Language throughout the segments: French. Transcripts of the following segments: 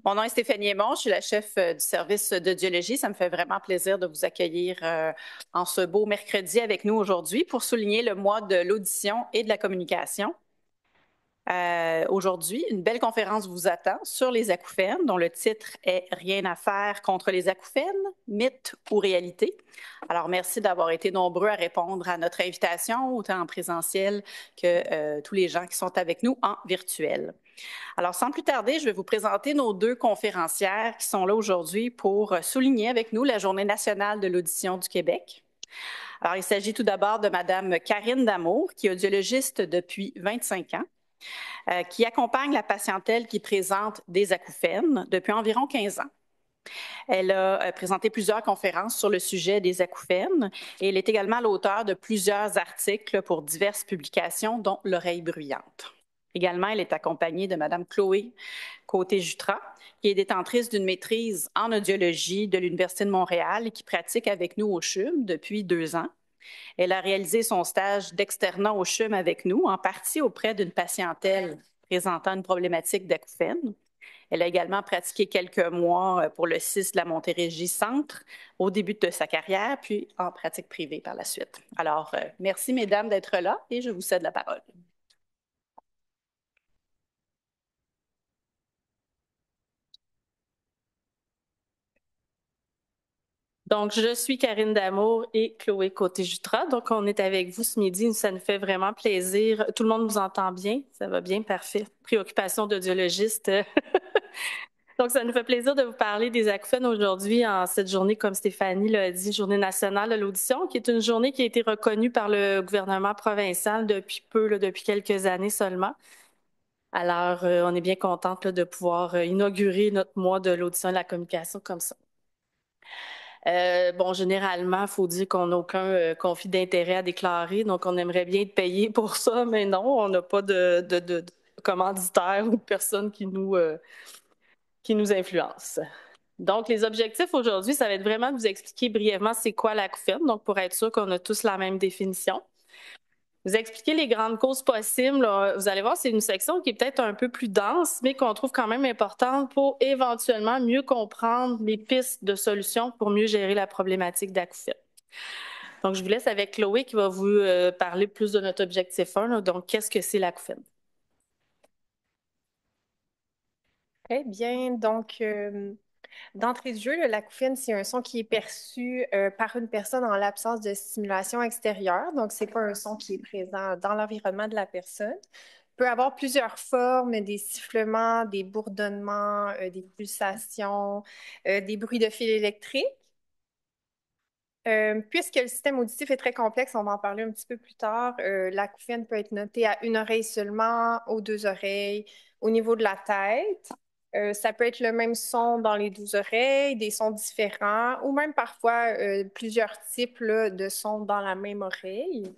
Mon nom est Stéphanie Aymon, je suis la chef du service d'audiologie. Ça me fait vraiment plaisir de vous accueillir en ce beau mercredi avec nous aujourd'hui pour souligner le mois de l'audition et de la communication. Aujourd'hui, une belle conférence vous attend sur les acouphènes, dont le titre est Rien à faire contre les acouphènes, mythe ou réalité. Alors, merci d'avoir été nombreux à répondre à notre invitation, autant en présentiel que tous les gens qui sont avec nous en virtuel. Alors, sans plus tarder, je vais vous présenter nos deux conférencières qui sont là aujourd'hui pour souligner avec nous la Journée nationale de l'audition du Québec. Alors, il s'agit tout d'abord de Madame Karine Damour, qui est audiologiste depuis 25 ans. Qui accompagne la patientèle qui présente des acouphènes depuis environ 15 ans. Elle a présenté plusieurs conférences sur le sujet des acouphènes et elle est également l'auteure de plusieurs articles pour diverses publications, dont L'oreille bruyante. Également, elle est accompagnée de Mme Chloé Côté-Jutras, qui est détentrice d'une maîtrise en audiologie de l'Université de Montréal et qui pratique avec nous au CHUM depuis 2 ans. Elle a réalisé son stage d'externat au CHUM avec nous, en partie auprès d'une patientèle présentant une problématique d'acouphènes. Elle a également pratiqué quelques mois pour le CIS de la Montérégie Centre au début de sa carrière, puis en pratique privée par la suite. Alors, merci mesdames d'être là et je vous cède la parole. Donc, je suis Karine Damour et Chloé Côté-Jutras. Donc, on est avec vous ce midi. Ça nous fait vraiment plaisir. Tout le monde nous entend bien? Ça va bien? Parfait. Préoccupation d'audiologiste. Donc, ça nous fait plaisir de vous parler des acouphènes aujourd'hui en cette journée, comme Stéphanie l'a dit, Journée nationale de l'audition, qui est une journée qui a été reconnue par le gouvernement provincial depuis peu, là, depuis quelques années seulement. Alors, on est bien contente là, de pouvoir inaugurer notre mois de l'audition et de la communication comme ça. Bon, généralement, il faut dire qu'on n'a aucun conflit d'intérêt à déclarer, donc on aimerait bien être payé pour ça, mais non, on n'a pas de commanditaire ou de personne qui nous influence. Donc, les objectifs aujourd'hui, ça va être vraiment de vous expliquer brièvement c'est quoi l'acouphène, donc pour être sûr qu'on a tous la même définition. Vous expliquer les grandes causes possibles. Là, vous allez voir, c'est une section qui est peut-être un peu plus dense, mais qu'on trouve quand même importante pour éventuellement mieux comprendre les pistes de solutions pour mieux gérer la problématique d'acouphène. Donc, je vous laisse avec Chloé qui va vous parler plus de notre objectif 1. Là. Donc, qu'est-ce que c'est l'acouphène? Très bien. Donc, d'entrée de jeu, l'acouphène, c'est un son qui est perçu par une personne en l'absence de stimulation extérieure. Donc, c'est pas un son qui est présent dans l'environnement de la personne. Il peut avoir plusieurs formes, des sifflements, des bourdonnements, des pulsations, des bruits de fil électriques. Puisque le système auditif est très complexe, on va en parler un petit peu plus tard, l'acouphène peut être noté à une oreille seulement, aux deux oreilles, au niveau de la tête. Ça peut être le même son dans les 12 oreilles, des sons différents, ou même parfois plusieurs types là, de sons dans la même oreille.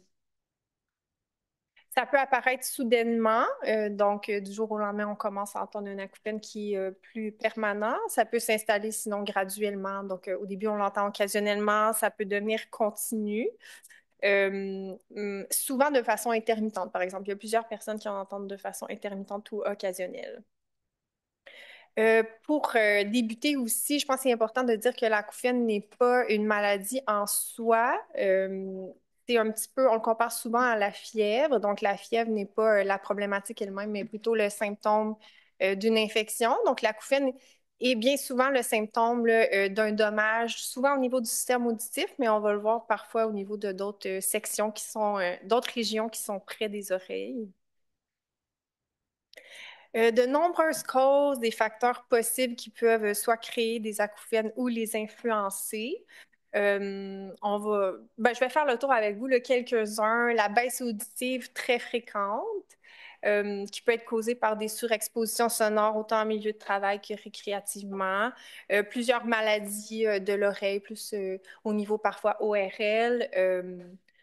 Ça peut apparaître soudainement, donc du jour au lendemain, on commence à entendre un acouphène qui est plus permanent. Ça peut s'installer sinon graduellement. Donc au début, on l'entend occasionnellement, ça peut devenir continu, souvent de façon intermittente. Par exemple, il y a plusieurs personnes qui en entendent de façon intermittente ou occasionnelle. Pour débuter aussi, je pense que c'est important de dire que l'acouphène n'est pas une maladie en soi. C'est un petit peu, on le compare souvent à la fièvre. Donc, la fièvre n'est pas la problématique elle-même, mais plutôt le symptôme d'une infection. Donc, l'acouphène est bien souvent le symptôme là, d'un dommage, souvent au niveau du système auditif, mais on va le voir parfois au niveau de d'autres sections qui sont, d'autres régions qui sont près des oreilles. De nombreuses causes, des facteurs possibles qui peuvent soit créer des acouphènes ou les influencer. Je vais faire le tour avec vous, quelques-uns. La baisse auditive très fréquente, qui peut être causée par des surexpositions sonores, autant en milieu de travail que récréativement. Plusieurs maladies de l'oreille, plus au niveau parfois ORL.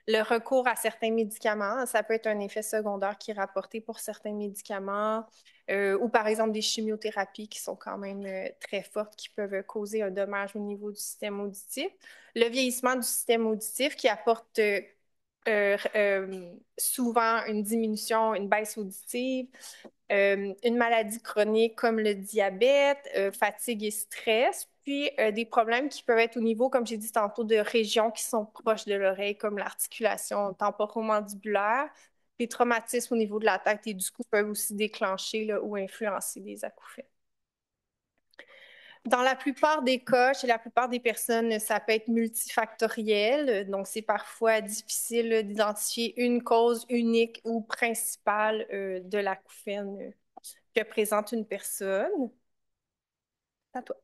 Le recours à certains médicaments, ça peut être un effet secondaire qui est rapporté pour certains médicaments. Ou par exemple des chimiothérapies qui sont quand même très fortes, qui peuvent causer un dommage au niveau du système auditif. Le vieillissement du système auditif qui apporte souvent une diminution, une baisse auditive. une maladie chronique comme le diabète, fatigue et stress, puis des problèmes qui peuvent être au niveau, comme j'ai dit tantôt, de régions qui sont proches de l'oreille, comme l'articulation temporomandibulaire. Les traumatismes au niveau de la tête et du cou peuvent aussi déclencher là, ou influencer des acouphènes. Dans la plupart des cas, chez la plupart des personnes, ça peut être multifactoriel. Donc, c'est parfois difficile d'identifier une cause unique ou principale de l'acouphène que présente une personne. À toi.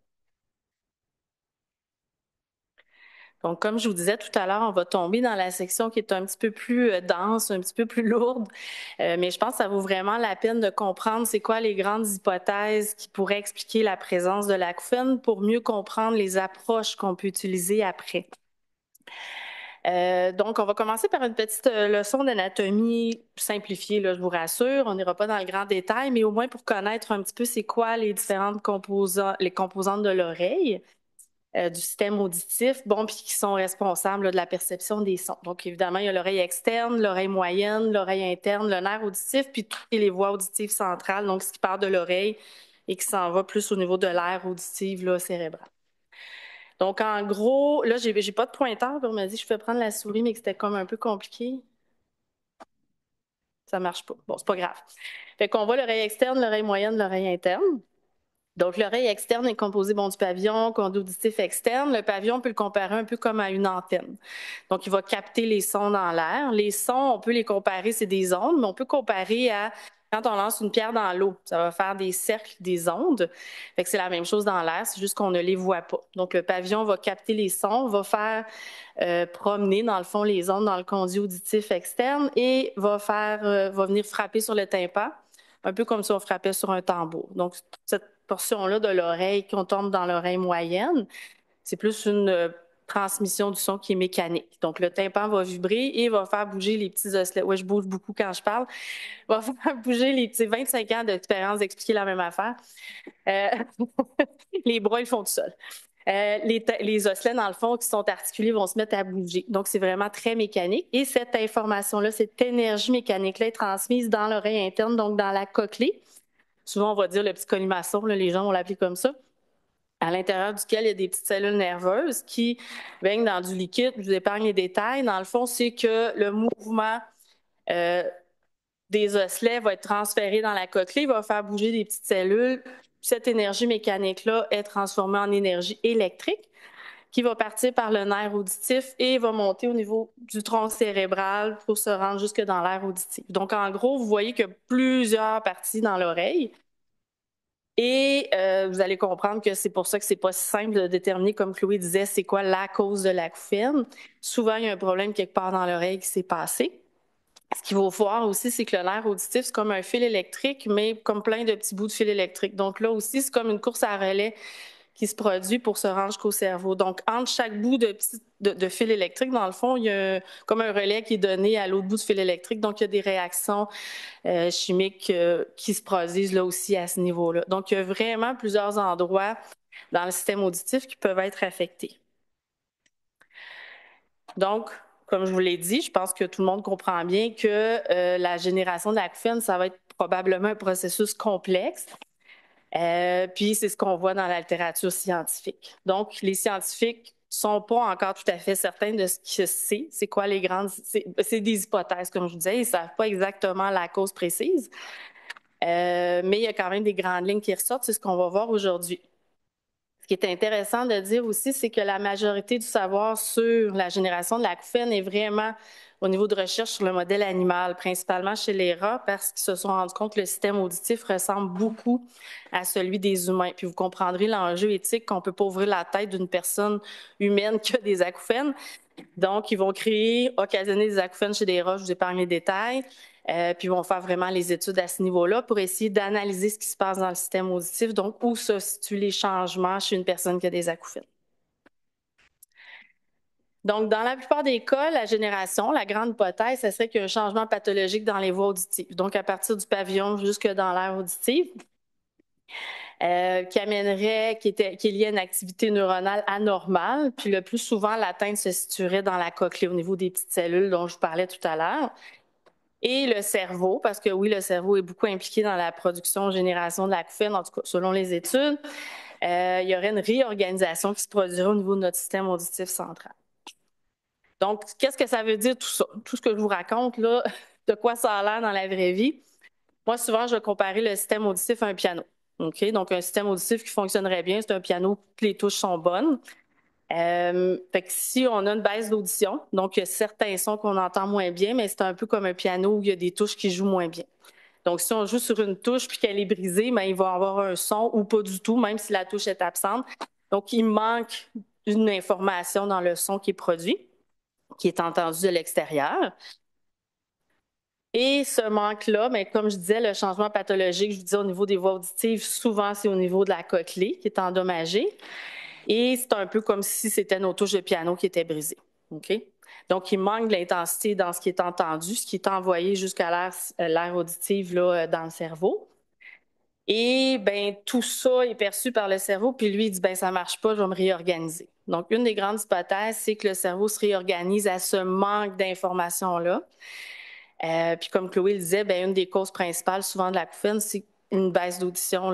Donc, comme je vous disais tout à l'heure, on va tomber dans la section qui est un petit peu plus dense, un petit peu plus lourde, mais je pense que ça vaut vraiment la peine de comprendre c'est quoi les grandes hypothèses qui pourraient expliquer la présence de l'acouphène pour mieux comprendre les approches qu'on peut utiliser après. Donc, on va commencer par une petite leçon d'anatomie simplifiée, là, je vous rassure. On n'ira pas dans le grand détail, mais au moins pour connaître un petit peu c'est quoi les différentes composantes de l'oreille. Du système auditif, bon, puis qui sont responsables là, de la perception des sons. Donc, évidemment, il y a l'oreille externe, l'oreille moyenne, l'oreille interne, le nerf auditif, puis toutes les voies auditives centrales, donc ce qui part de l'oreille et qui s'en va plus au niveau de l'aire auditive là, cérébrale. Donc, en gros, là, j'ai pas de pointeur, on m'a dit que je pouvais prendre la souris, mais que c'était comme un peu compliqué. Ça marche pas. Bon, c'est pas grave. Fait qu'on voit l'oreille externe, l'oreille moyenne, l'oreille interne. Donc, l'oreille externe est composée du pavillon, conduit auditif externe. Le pavillon, on peut le comparer un peu comme à une antenne. Donc, il va capter les sons dans l'air. Les sons, on peut les comparer, c'est des ondes, mais on peut comparer à quand on lance une pierre dans l'eau. Ça va faire des cercles, des ondes. Fait que c'est la même chose dans l'air, c'est juste qu'on ne les voit pas. Donc, le pavillon va capter les sons, va faire promener, dans le fond, les ondes dans le conduit auditif externe et va venir frapper sur le tympan, un peu comme si on frappait sur un tambour. Donc, cette portion-là de l'oreille qu'on tombe dans l'oreille moyenne, c'est plus une transmission du son qui est mécanique. Donc, le tympan va vibrer et va faire bouger les petits osselets. Ouais, je bouge beaucoup quand je parle. Va faire bouger les petits 25 ans d'expérience d'expliquer la même affaire. Les bras, ils font tout seuls. Les osselets, dans le fond, qui sont articulés, vont se mettre à bouger. Donc, c'est vraiment très mécanique. Et cette information-là, cette énergie mécanique-là est transmise dans l'oreille interne, donc dans la cochlée. Souvent, on va dire le petit colimaçon, là, les gens vont l'appeler comme ça, à l'intérieur duquel il y a des petites cellules nerveuses qui baignent dans du liquide. Je vous épargne les détails. Dans le fond, c'est que le mouvement des osselets va être transféré dans la cochlée, va faire bouger des petites cellules. Cette énergie mécanique-là est transformée en énergie électrique qui va partir par le nerf auditif et va monter au niveau du tronc cérébral pour se rendre jusque dans l'aire auditive. Donc, en gros, vous voyez qu'il y a plusieurs parties dans l'oreille. Et vous allez comprendre que c'est pour ça que c'est pas si simple de déterminer, comme Chloé disait, c'est quoi la cause de l'acouphène. Souvent, il y a un problème quelque part dans l'oreille qui s'est passé. Ce qu'il faut voir aussi, c'est que le nerf auditif, c'est comme un fil électrique, mais comme plein de petits bouts de fil électrique. Donc là aussi, c'est comme une course à relais qui se produit pour se rendre jusqu'au cerveau. Donc, entre chaque bout de fil électrique, dans le fond, il y a comme un relais qui est donné à l'autre bout de fil électrique. Donc, il y a des réactions chimiques qui se produisent là aussi à ce niveau-là. Donc, il y a vraiment plusieurs endroits dans le système auditif qui peuvent être affectés. Donc, comme je vous l'ai dit, je pense que tout le monde comprend bien que la génération de l'acouphène, ça va être probablement un processus complexe. Puis c'est ce qu'on voit dans la littérature scientifique. Donc, les scientifiques sont pas encore tout à fait certains de ce que c'est quoi les grandes... C'est des hypothèses, comme je vous disais, ils savent pas exactement la cause précise. Mais il y a quand même des grandes lignes qui ressortent, c'est ce qu'on va voir aujourd'hui. Ce qui est intéressant de dire aussi, c'est que la majorité du savoir sur la génération de l'acouphène est vraiment au niveau de recherche sur le modèle animal, principalement chez les rats, parce qu'ils se sont rendus compte que le système auditif ressemble beaucoup à celui des humains. Puis vous comprendrez l'enjeu éthique qu'on ne peut pas ouvrir la tête d'une personne humaine qui a des acouphènes. Donc, ils vont occasionner des acouphènes chez des rats, je vous épargne les détails, puis ils vont faire vraiment les études à ce niveau-là pour essayer d'analyser ce qui se passe dans le système auditif, donc où se situent les changements chez une personne qui a des acouphènes. Donc, dans la plupart des cas, la génération, la grande hypothèse, ce serait qu'il y a un changement pathologique dans les voies auditives, donc à partir du pavillon jusque dans l'aire auditive, qui est lié à une activité neuronale anormale, puis le plus souvent, l'atteinte se situerait dans la cochlée, au niveau des petites cellules dont je vous parlais tout à l'heure. Et le cerveau, parce que oui, le cerveau est beaucoup impliqué dans la production, génération de l'acouphène, en tout cas selon les études, il y aurait une réorganisation qui se produirait au niveau de notre système auditif central. Donc, qu'est-ce que ça veut dire tout ça? Tout ce que je vous raconte, là, de quoi ça a l'air dans la vraie vie? Moi, souvent, je vais comparer le système auditif à un piano. OK? Donc, un système auditif qui fonctionnerait bien, c'est un piano où toutes les touches sont bonnes. Fait que si on a une baisse d'audition, donc il y a certains sons qu'on entend moins bien, mais c'est un peu comme un piano où il y a des touches qui jouent moins bien. Donc, si on joue sur une touche puis qu'elle est brisée, ben, il va y avoir un son ou pas du tout, même si la touche est absente. Donc, il manque une information dans le son qui est produit, qui est entendu de l'extérieur. Et ce manque-là, bien, comme je disais, le changement pathologique, je vous disais au niveau des voies auditives, souvent c'est au niveau de la cochlée qui est endommagée. Et c'est un peu comme si c'était nos touches de piano qui étaient brisées. OK? Donc, il manque de l'intensité dans ce qui est entendu, ce qui est envoyé jusqu'à l'aire auditive là, dans le cerveau. Et bien, tout ça est perçu par le cerveau, puis lui, il dit, bien, ça ne marche pas, je vais me réorganiser. Donc, une des grandes hypothèses, c'est que le cerveau se réorganise à ce manque d'informations-là. Puis comme Chloé le disait, bien, une des causes principales souvent de l'acouphène, c'est une baisse d'audition.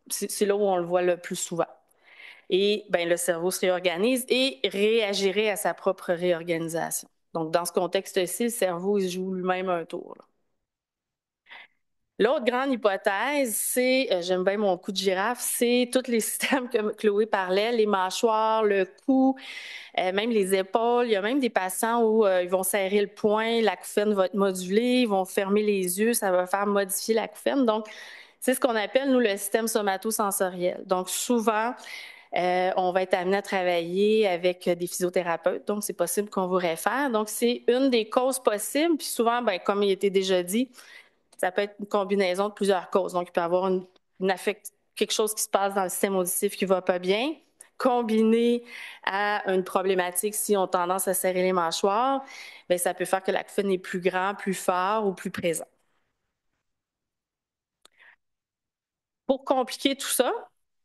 C'est là où on le voit le plus souvent. Et bien, le cerveau se réorganise et réagirait à sa propre réorganisation. Donc, dans ce contexte-ci, le cerveau, il joue lui-même un tour. L'autre grande hypothèse, c'est, j'aime bien mon cou de girafe, c'est tous les systèmes que Chloé parlait, les mâchoires, le cou, même les épaules. Il y a même des patients où ils vont serrer le poing, l'acouphène va être modulée, ils vont fermer les yeux, ça va faire modifier l'acouphène. Donc, c'est ce qu'on appelle, nous, le système somatosensoriel. Donc, souvent, on va être amené à travailler avec des physiothérapeutes, donc c'est possible qu'on vous réfère. Donc, c'est une des causes possibles, puis souvent, bien, comme il était déjà dit, ça peut être une combinaison de plusieurs causes. Donc, il peut y avoir quelque chose qui se passe dans le système auditif qui ne va pas bien, combiné à une problématique, si on a tendance à serrer les mâchoires, bien, ça peut faire que l'acouphène est plus grand, plus fort ou plus présent. Pour compliquer tout ça,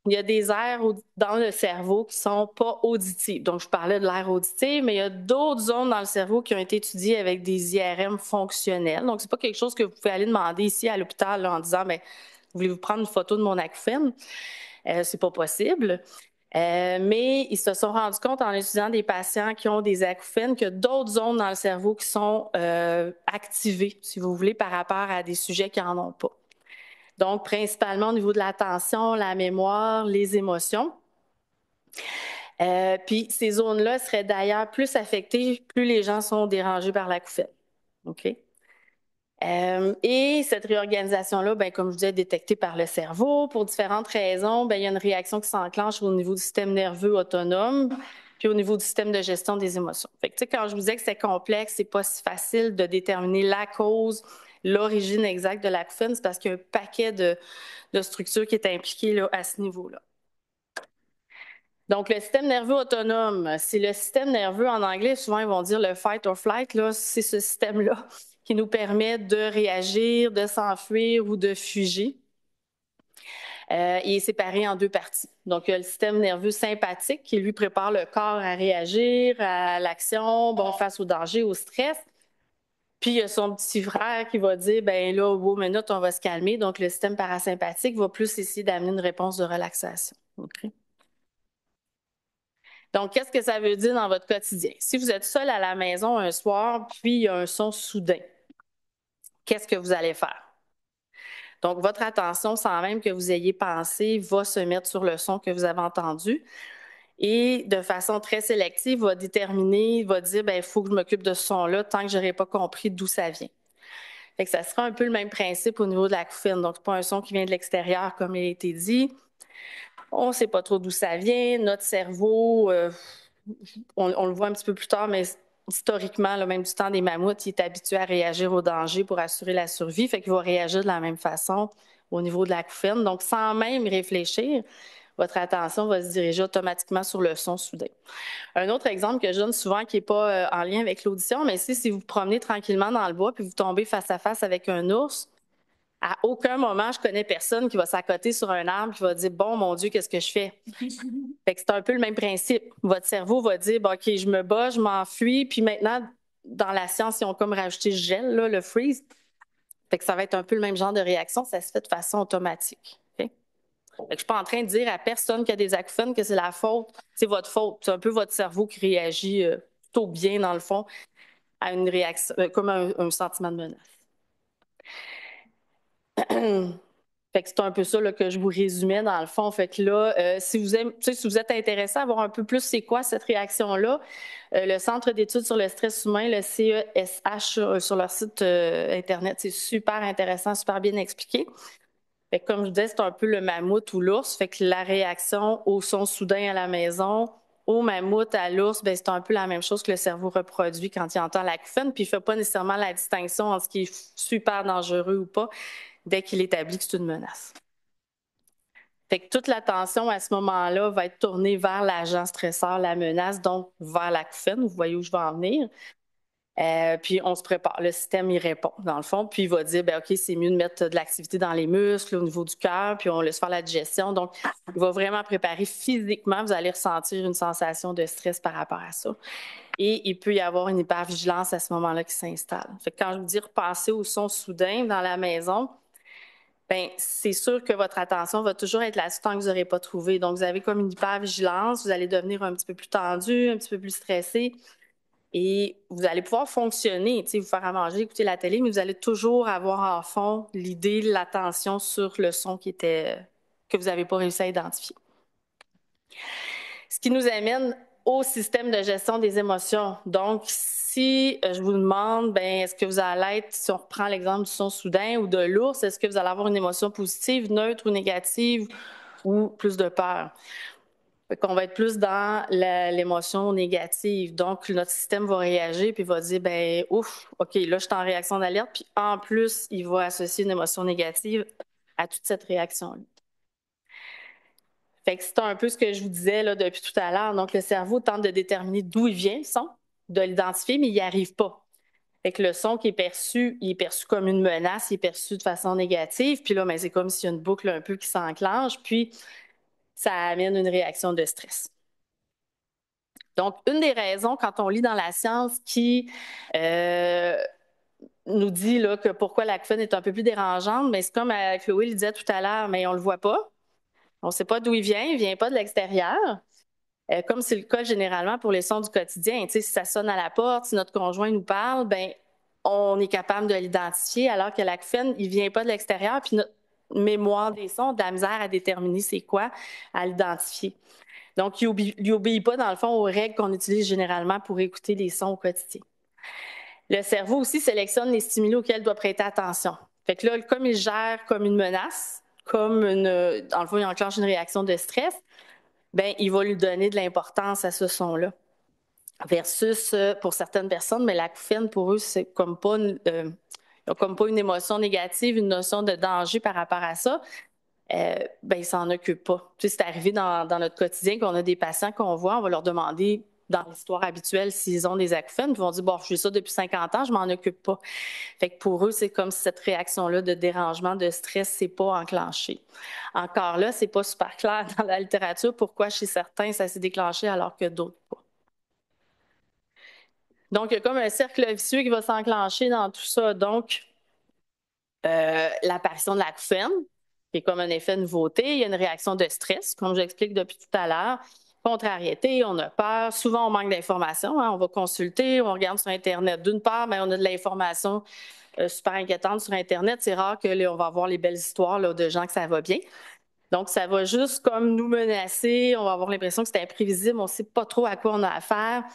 il y a des aires dans le cerveau qui ne sont pas auditives. Donc, je parlais de l'aire auditive, mais il y a d'autres zones dans le cerveau qui ont été étudiées avec des IRM fonctionnels. Donc, ce n'est pas quelque chose que vous pouvez aller demander ici à l'hôpital en disant, bien, voulez-vous prendre une photo de mon acouphène? C'est pas possible. Mais ils se sont rendus compte en étudiant des patients qui ont des acouphènes qu'il y a d'autres zones dans le cerveau qui sont activées, si vous voulez, par rapport à des sujets qui n'en ont pas. Donc, principalement au niveau de l'attention, la mémoire, les émotions. Puis, ces zones-là seraient d'ailleurs plus affectées plus les gens sont dérangés par l'acouphène. OK? Et cette réorganisation-là, bien, comme je vous disais, est détectée par le cerveau. Pour différentes raisons, bien, il y a une réaction qui s'enclenche au niveau du système nerveux autonome, puis au niveau du système de gestion des émotions. Fait que, quand je vous disais que c'est complexe, c'est pas si facile de déterminer la cause, l'origine exacte de l'acouphène, c'est parce qu'il y a un paquet de structures qui est impliquées là, à ce niveau-là. Donc, le système nerveux autonome, c'est le système nerveux, en anglais, souvent ils vont dire le fight or flight, là, c'est ce système-là qui nous permet de réagir, de s'enfuir ou de fuir. Il est séparé en deux parties. Donc, il y a le système nerveux sympathique qui, lui, prépare le corps à réagir à l'action, bon, face au danger, au stress. Puis, il y a son petit frère qui va dire, bien là, au bout de minute, on va se calmer. Donc, le système parasympathique va plus essayer d'amener une réponse de relaxation. Okay? Donc, qu'est-ce que ça veut dire dans votre quotidien? Si vous êtes seul à la maison un soir, puis il y a un son soudain, qu'est-ce que vous allez faire? Donc, votre attention, sans même que vous ayez pensé, va se mettre sur le son que vous avez entendu et de façon très sélective, va déterminer, va dire, bien, il faut que je m'occupe de ce son-là tant que je n'aurai pas compris d'où ça vient. Fait que ça sera un peu le même principe au niveau de l'acouphène. Donc, ce n'est pas un son qui vient de l'extérieur, comme il a été dit. On ne sait pas trop d'où ça vient. Notre cerveau, on le voit un petit peu plus tard, mais historiquement, là, même du temps des mammouths, il est habitué à réagir au danger pour assurer la survie. Fait qu'il va réagir de la même façon au niveau de l'acouphène. Donc, sans même réfléchir, votre attention va se diriger automatiquement sur le son soudain. Un autre exemple que je donne souvent qui n'est pas en lien avec l'audition, mais si vous vous promenez tranquillement dans le bois puis vous tombez face à face avec un ours, à aucun moment, je connais personne qui va s'accoter sur un arbre qui va dire « Bon, mon Dieu, qu'est-ce que je fais? » Fait que c'est un peu le même principe. Votre cerveau va dire bon, « OK, je me bats, je m'enfuis, puis maintenant, dans la science, ils ont comme rajouté gel, là, le freeze. Fait que ça va être un peu le même genre de réaction, ça se fait de façon automatique. Okay? Fait que je suis pas en train de dire à personne qui a des acouphènes que c'est la faute, c'est votre faute. C'est un peu votre cerveau qui réagit plutôt bien, dans le fond, à une réaction, comme un sentiment de menace. Fait que c'est un peu ça là, que je vous résumais dans le fond. Fait que là, si vous êtes intéressé à voir un peu plus c'est quoi cette réaction-là, le Centre d'études sur le stress humain, le CESH, sur leur site Internet, c'est super intéressant, super bien expliqué. Fait que comme je vous disais, c'est un peu le mammouth ou l'ours. Fait que la réaction au son soudain à la maison, au mammouth, à l'ours, ben c'est un peu la même chose que le cerveau reproduit quand il entend l'acouphène, puis il ne fait pas nécessairement la distinction entre ce qui est super dangereux ou pas dès qu'il établit que c'est une menace. Fait que toute l'attention à ce moment-là va être tournée vers l'agent stresseur, la menace, donc vers l'acouphène. Vous voyez où je vais en venir. Puis on se prépare, le système y répond dans le fond, puis il va dire, ben OK, c'est mieux de mettre de l'activité dans les muscles, au niveau du cœur, puis on laisse faire la digestion. Donc, il va vraiment préparer physiquement, vous allez ressentir une sensation de stress par rapport à ça. Et il peut y avoir une hypervigilance à ce moment-là qui s'installe. Fait que quand je vous dis repasser au son soudain dans la maison, ben c'est sûr que votre attention va toujours être là-dessus tant que vous n'aurez pas trouvé. Donc, vous avez comme une hypervigilance, vous allez devenir un petit peu plus tendu, un petit peu plus stressé. Et vous allez pouvoir fonctionner, vous faire à manger, écouter la télé, mais vous allez toujours avoir en fond l'idée, l'attention sur le son que vous n'avez pas réussi à identifier. Ce qui nous amène au système de gestion des émotions. Donc, si je vous demande, ben, est-ce que vous allez être, si on reprend l'exemple du son soudain ou de l'ours, est-ce que vous allez avoir une émotion positive, neutre ou négative ou plus de peur? Qu'on va être plus dans l'émotion négative. Donc, notre système va réagir puis va dire, ben ouf, OK, là, je suis en réaction d'alerte. Puis en plus, il va associer une émotion négative à toute cette réaction-là. Fait que c'est un peu ce que je vous disais là, depuis tout à l'heure. Donc, le cerveau tente de déterminer d'où il vient, le son, de l'identifier, mais il n'y arrive pas. Fait que le son qui est perçu, il est perçu comme une menace, il est perçu de façon négative. Puis là, ben, c'est comme s'il y a une boucle un peu qui s'enclenche, puis ça amène une réaction de stress. Donc, une des raisons, quand on lit dans la science, qui nous dit là, que pourquoi l'acouphène est un peu plus dérangeante, mais c'est comme Chloé le disait tout à l'heure, mais on ne le voit pas. On ne sait pas d'où il ne vient pas de l'extérieur. Comme c'est le cas généralement pour les sons du quotidien. Si ça sonne à la porte, si notre conjoint nous parle, ben on est capable de l'identifier, alors que l'acouphène, il ne vient pas de l'extérieur, puis notre mémoire des sons, de la misère à déterminer c'est quoi, à l'identifier. Donc, il n'obéit pas, dans le fond, aux règles qu'on utilise généralement pour écouter les sons au quotidien. Le cerveau aussi sélectionne les stimuli auxquels il doit prêter attention. Fait que là, comme il gère comme une menace, dans le fond, il enclenche une réaction de stress, ben, il va lui donner de l'importance à ce son-là. Versus, pour certaines personnes, mais l'acouphène, pour eux, c'est comme pas une émotion négative, une notion de danger par rapport à ça. Ben, ils s'en occupent pas. C'est arrivé dans notre quotidien qu'on a des patients qu'on voit, on va leur demander dans l'histoire habituelle s'ils ont des acouphènes, ils vont dire, bon, je fais ça depuis 50 ans, je m'en occupe pas. Fait que pour eux, c'est comme si cette réaction-là de dérangement, de stress, c'est pas enclenché. Encore là, c'est pas super clair dans la littérature pourquoi chez certains, ça s'est déclenché alors que d'autres pas. Donc, il y a comme un cercle vicieux qui va s'enclencher dans tout ça. Donc, l'apparition de l'acouphène, qui est comme un effet de nouveauté. Il y a une réaction de stress, comme j'explique depuis tout à l'heure. Contrariété, on a peur. Souvent, on manque d'informations. On va consulter, on regarde sur Internet. D'une part, on a de l'information super inquiétante sur Internet. C'est rare que là, on va avoir les belles histoires là, de gens que ça va bien. Donc, ça va juste comme nous menacer. On va avoir l'impression que c'est imprévisible. On ne sait pas trop à quoi on a affaire.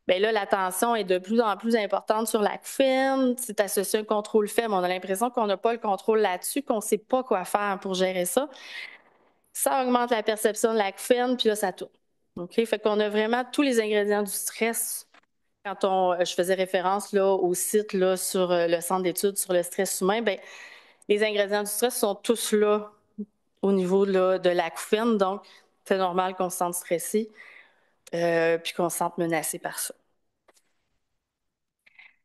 Bien là, l'attention est de plus en plus importante sur l'acouphène. C'est associé à un contrôle faible. On a l'impression qu'on n'a pas le contrôle là-dessus, qu'on ne sait pas quoi faire pour gérer ça. Ça augmente la perception de l'acouphène, puis là, ça tourne. OK? Fait qu'on a vraiment tous les ingrédients du stress. Quand je faisais référence là, au site là, sur le centre d'études sur le stress humain, bien, les ingrédients du stress sont tous là au niveau là, de l'acouphène. Donc, c'est normal qu'on se sente stressé. Puis qu'on se sente menacé par ça.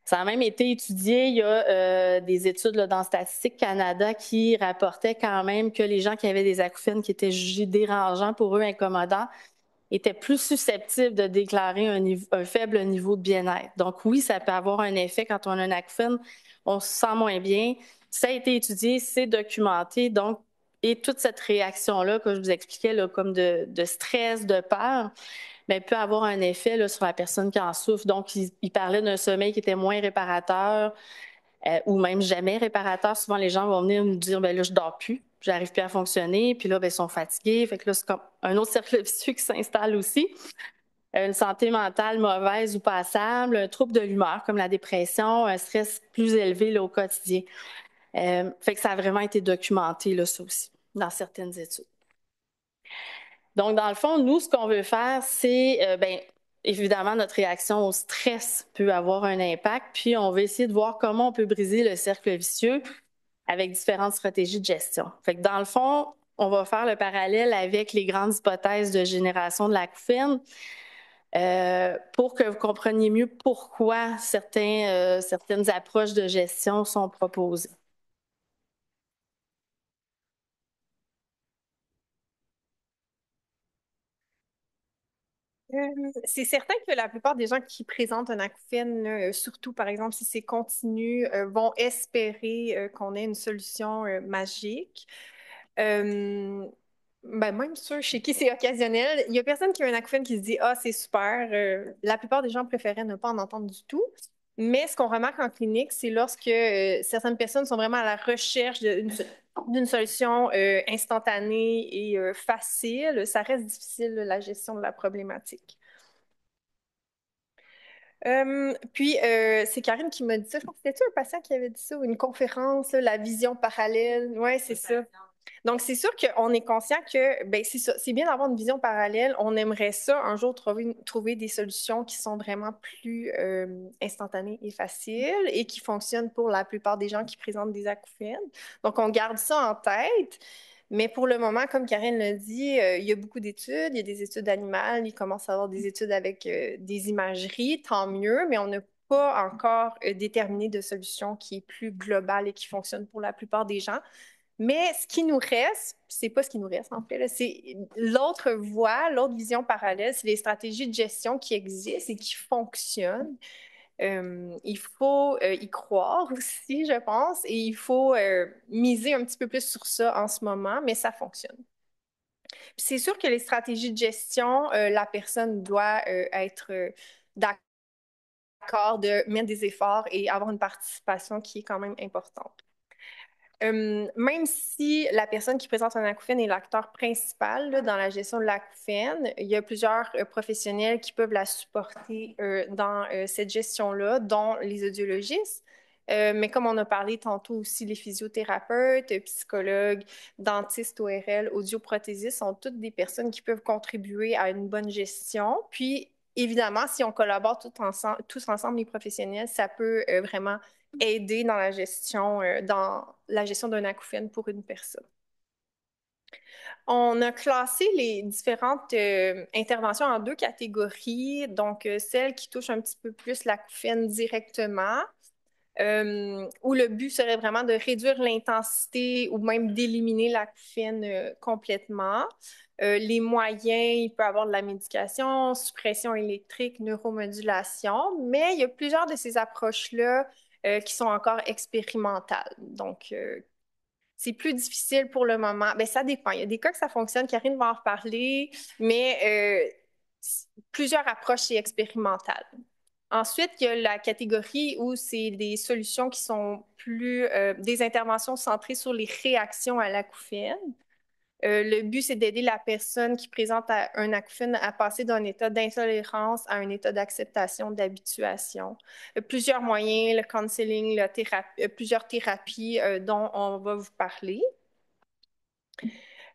Ça a même été étudié, il y a des études là, dans Statistique Canada qui rapportaient quand même que les gens qui avaient des acouphènes qui étaient jugés dérangeants pour eux, incommodants, étaient plus susceptibles de déclarer un faible niveau de bien-être. Donc oui, ça peut avoir un effet quand on a un acouphène, on se sent moins bien. Ça a été étudié, c'est documenté. Donc, et toute cette réaction-là que je vous expliquais, là, comme de stress, de peur, bien, peut avoir un effet là, sur la personne qui en souffre. Donc, il parlait d'un sommeil qui était moins réparateur ou même jamais réparateur. Souvent, les gens vont venir nous dire, bien là, je dors plus, j'arrive plus à fonctionner, puis là, bien, ils sont fatigués. Fait que là, c'est comme un autre cercle vicieux qui s'installe aussi. Une santé mentale mauvaise ou passable, un trouble de l'humeur comme la dépression, un stress plus élevé là, au quotidien. Fait que ça a vraiment été documenté, là, ça aussi, dans certaines études. Donc, dans le fond, nous, ce qu'on veut faire, c'est, bien, évidemment, notre réaction au stress peut avoir un impact, puis on va essayer de voir comment on peut briser le cercle vicieux avec différentes stratégies de gestion. Fait que dans le fond, on va faire le parallèle avec les grandes hypothèses de génération de l'acouphène pour que vous compreniez mieux pourquoi certaines approches de gestion sont proposées. C'est certain que la plupart des gens qui présentent un acouphène, là, surtout par exemple si c'est continu, vont espérer qu'on ait une solution magique. Ben, même ceux chez qui c'est occasionnel, il n'y a personne qui a un acouphène qui se dit ah, c'est super. La plupart des gens préféraient ne pas en entendre du tout. Mais ce qu'on remarque en clinique, c'est lorsque certaines personnes sont vraiment à la recherche d'une solution instantanée et facile, ça reste difficile la gestion de la problématique. Puis, c'est Karine qui m'a dit ça. Je pense que c'était-tu un patient qui avait dit ça ou une conférence, là, la vision parallèle. Oui, c'est ça. Donc, c'est sûr qu'on est conscient que ben, c'est ça. C'est bien d'avoir une vision parallèle. On aimerait ça un jour trouver des solutions qui sont vraiment plus instantanées et faciles et qui fonctionnent pour la plupart des gens qui présentent des acouphènes. Donc, on garde ça en tête. Mais pour le moment, comme Karine l'a dit, il y a beaucoup d'études. Il y a des études animales. Il commence à y avoir des études avec des imageries. Tant mieux, mais on n'a pas encore déterminé de solution qui est plus globale et qui fonctionne pour la plupart des gens. Mais ce qui nous reste, c'est pas ce qui nous reste en fait, c'est l'autre voie, l'autre vision parallèle, c'est les stratégies de gestion qui existent et qui fonctionnent. Il faut y croire aussi, je pense, et il faut miser un petit peu plus sur ça en ce moment, mais ça fonctionne. C'est sûr que les stratégies de gestion, la personne doit être d'accord de mettre des efforts et avoir une participation qui est quand même importante. Même si la personne qui présente un acouphène est l'acteur principal là, dans la gestion de l'acouphène, il y a plusieurs professionnels qui peuvent la supporter dans cette gestion-là, dont les audiologistes. Mais comme on a parlé tantôt aussi, les physiothérapeutes, psychologues, dentistes, ORL, audioprothésistes sont toutes des personnes qui peuvent contribuer à une bonne gestion. Puis, évidemment, si on collabore tous ensemble, les professionnels, ça peut vraiment aider dans la gestion d'un acouphène pour une personne. On a classé les différentes interventions en deux catégories. Donc, celles qui touchent un petit peu plus l'acouphène directement, où le but serait vraiment de réduire l'intensité ou même d'éliminer l'acouphène complètement. Les moyens, il peut y avoir de la médication, suppression électrique, neuromodulation, mais il y a plusieurs de ces approches-là qui sont encore expérimentales. Donc, c'est plus difficile pour le moment. Bien, ça dépend. Il y a des cas que ça fonctionne. Karine va en reparler, mais plusieurs approches, c'est expérimental. Ensuite, il y a la catégorie où c'est des solutions qui sont plus des interventions centrées sur les réactions à l'acouphène. Le but, c'est d'aider la personne qui présente un acouphène à passer d'un état d'intolérance à un état d'acceptation, d'habituation. Plusieurs moyens, le counseling, plusieurs thérapies dont on va vous parler.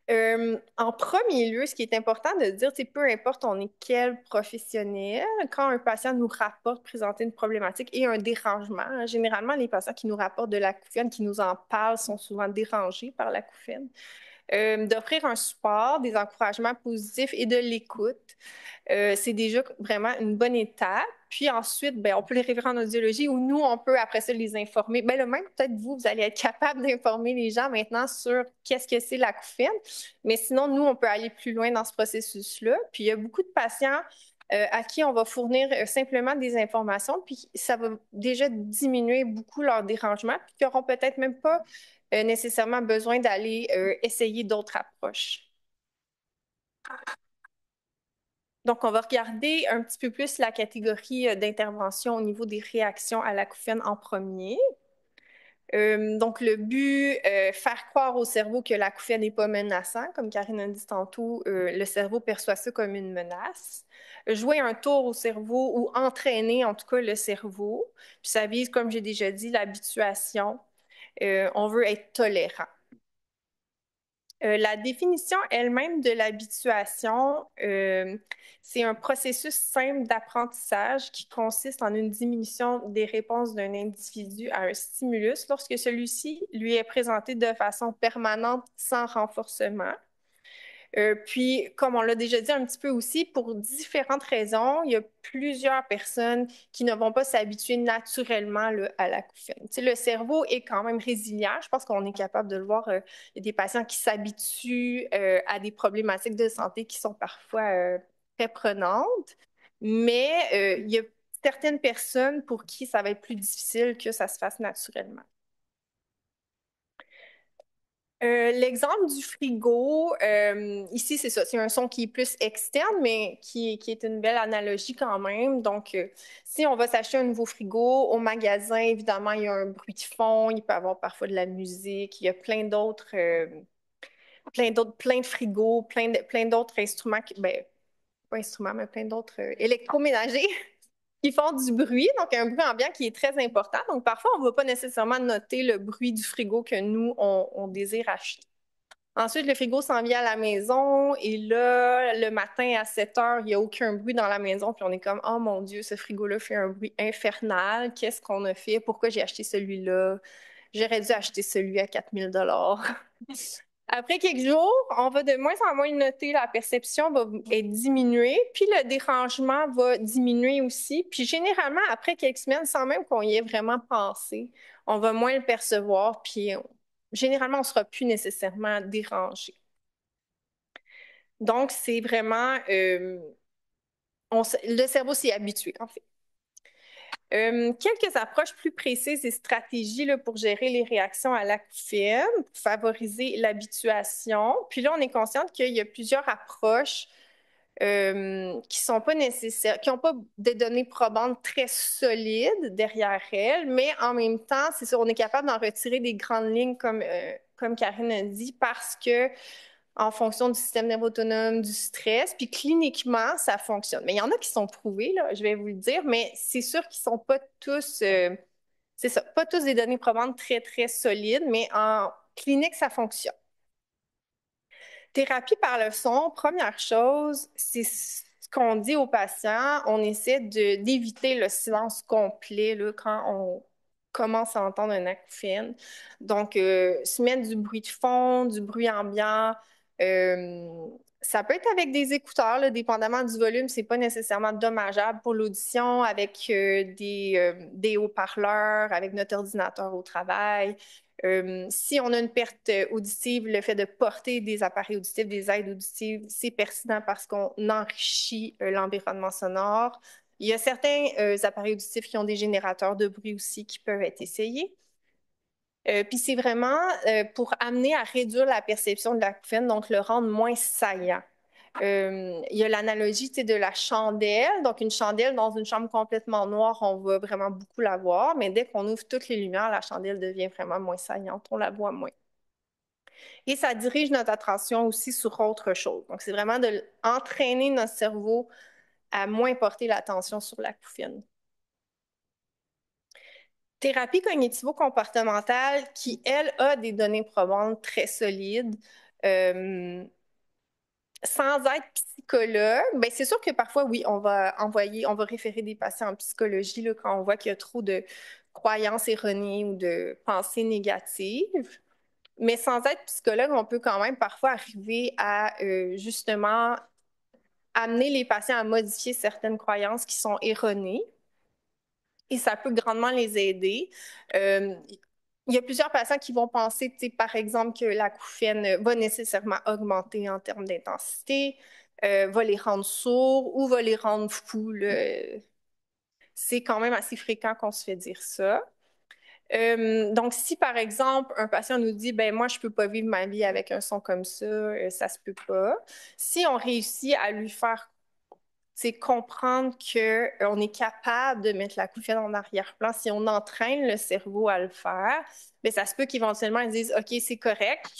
En premier lieu, ce qui est important de dire, c'est peu importe on est quel professionnel, quand un patient nous rapporte présenter une problématique et un dérangement, généralement, les patients qui nous rapportent de l'acouphène, qui nous en parlent, sont souvent dérangés par l'acouphène. d'offrir un support, des encouragements positifs et de l'écoute. C'est déjà vraiment une bonne étape. Puis ensuite, ben, on peut les référer en audiologie ou nous, on peut après ça les informer. Ben, le même, peut-être vous allez être capable d'informer les gens maintenant sur qu'est-ce que c'est l'acouphène. Mais sinon, nous, on peut aller plus loin dans ce processus-là. Puis il y a beaucoup de patients à qui on va fournir simplement des informations, puis ça va déjà diminuer beaucoup leur dérangement, puis qui n'auront peut-être même pas nécessairement besoin d'aller essayer d'autres approches. Donc, on va regarder un petit peu plus la catégorie d'intervention au niveau des réactions à l'acouphène en premier. Donc, le but, faire croire au cerveau que l'acouphène n'est pas menaçant. Comme Karine a dit tantôt, le cerveau perçoit ça comme une menace. Jouer un tour au cerveau ou entraîner en tout cas le cerveau. Puis ça vise, comme j'ai déjà dit, l'habituation. On veut être tolérant. La définition elle-même de l'habituation, c'est un processus simple d'apprentissage qui consiste en une diminution des réponses d'un individu à un stimulus lorsque celui-ci lui est présenté de façon permanente sans renforcement. Puis, comme on l'a déjà dit un petit peu aussi, pour différentes raisons, il y a plusieurs personnes qui ne vont pas s'habituer naturellement là, à l'acouphène. Tu sais, le cerveau est quand même résilient. Je pense qu'on est capable de le voir. Il y a des patients qui s'habituent à des problématiques de santé qui sont parfois très prenantes. Mais il y a certaines personnes pour qui ça va être plus difficile que ça se fasse naturellement. L'exemple du frigo, ici, c'est ça. C'est un son qui est plus externe, mais qui est une belle analogie quand même. Donc, si on va s'acheter un nouveau frigo au magasin, évidemment, il y a un bruit de fond, il peut y avoir parfois de la musique, il y a plein de frigos, plein d'autres instruments, ben, pas instruments, mais plein d'autres électroménagers qui font du bruit, donc un bruit ambiant qui est très important. Donc, parfois, on ne va pas nécessairement noter le bruit du frigo que nous, on désire acheter. Ensuite, le frigo s'en vient à la maison et là, le matin à 7 heures, il n'y a aucun bruit dans la maison. Puis on est comme, oh mon Dieu, ce frigo-là fait un bruit infernal. Qu'est-ce qu'on a fait? Pourquoi j'ai acheté celui-là? J'aurais dû acheter celui à 4000 $. Après quelques jours, on va de moins en moins noter, la perception va être diminuée, puis le dérangement va diminuer aussi. Puis généralement, après quelques semaines, sans même qu'on y ait vraiment pensé, on va moins le percevoir, puis généralement, on ne sera plus nécessairement dérangé. Donc, c'est vraiment... le cerveau s'y est habitué, en fait. Quelques approches plus précises et stratégies là, pour gérer les réactions à l'acouphène, pour favoriser l'habituation. Puis là, on est consciente qu'il y a plusieurs approches qui sont pas nécessaires, qui n'ont pas de données probantes très solides derrière elles, mais en même temps, c'est sûr, on est capable d'en retirer des grandes lignes comme Karine a dit, parce que en fonction du système nerveux autonome, du stress, puis cliniquement, ça fonctionne. Mais il y en a qui sont prouvés, là, je vais vous le dire, mais c'est sûr qu'ils ne sont pas tous, c'est ça, pas tous des données probantes très, très solides, mais en clinique, ça fonctionne. Thérapie par le son, première chose, c'est ce qu'on dit aux patients, on essaie d'éviter le silence complet là, quand on commence à entendre un acouphène. Donc, se mettre du bruit de fond, du bruit ambiant, ça peut être avec des écouteurs, là, dépendamment du volume, c'est pas nécessairement dommageable pour l'audition, avec des haut-parleurs, avec notre ordinateur au travail. Si on a une perte auditive, le fait de porter des appareils auditifs, des aides auditives, c'est pertinent parce qu'on enrichit l'environnement sonore. Il y a certains appareils auditifs qui ont des générateurs de bruit aussi qui peuvent être essayés. Puis c'est vraiment pour amener à réduire la perception de l'acouphène, donc le rendre moins saillant. Il y a l'analogie de la chandelle. Donc, une chandelle dans une chambre complètement noire, on va vraiment beaucoup la voir, mais dès qu'on ouvre toutes les lumières, la chandelle devient vraiment moins saillante, on la voit moins. Et ça dirige notre attention aussi sur autre chose. Donc, c'est vraiment d'entraîner notre cerveau à moins porter l'attention sur l'acouphène. Thérapie cognitivo-comportementale qui, elle, a des données probantes très solides. Sans être psychologue, ben c'est sûr que parfois, oui, on va référer des patients en psychologie là, quand on voit qu'il y a trop de croyances erronées ou de pensées négatives. Mais sans être psychologue, on peut quand même parfois arriver à justement amener les patients à modifier certaines croyances qui sont erronées. Et ça peut grandement les aider. Il y a plusieurs patients qui vont penser, par exemple, que l'acouphène va nécessairement augmenter en termes d'intensité, va les rendre sourds ou va les rendre fous. C'est quand même assez fréquent qu'on se fait dire ça. Donc, si par exemple, un patient nous dit, ben moi, je peux pas vivre ma vie avec un son comme ça se peut pas. Si on réussit à lui faire comprendre qu'on est capable de mettre l'acouphène en arrière-plan, si on entraîne le cerveau à le faire, bien, ça se peut qu'éventuellement, ils disent, OK, c'est correct.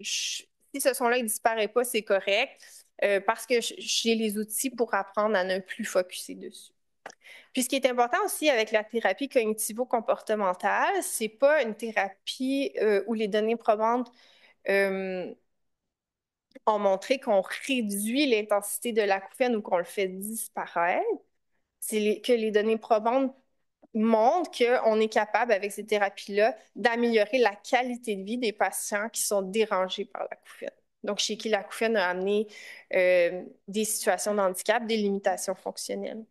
Si ce son-là ne disparaît pas, c'est correct parce que j'ai les outils pour apprendre à ne plus focusser dessus. Puis ce qui est important aussi avec la thérapie cognitivo-comportementale, c'est pas une thérapie où les données probantes ont montré qu'on réduit l'intensité de l'acouphène ou qu'on le fait disparaître. C'est que les données probantes montrent qu'on est capable, avec ces thérapies-là, d'améliorer la qualité de vie des patients qui sont dérangés par l'acouphène. Donc, chez qui l'acouphène a amené des situations de handicap, des limitations fonctionnelles.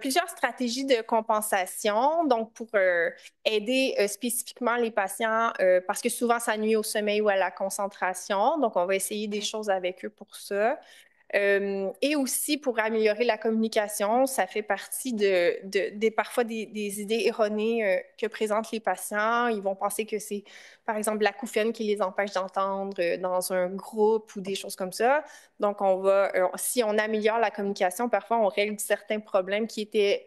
Plusieurs stratégies de compensation, donc pour aider spécifiquement les patients, parce que souvent ça nuit au sommeil ou à la concentration, donc on va essayer des choses avec eux pour ça. Et aussi pour améliorer la communication, ça fait partie parfois des idées erronées que présentent les patients. Ils vont penser que c'est, par exemple, l'acouphène qui les empêche d'entendre dans un groupe ou des choses comme ça. Donc, si on améliore la communication, parfois on règle certains problèmes qui étaient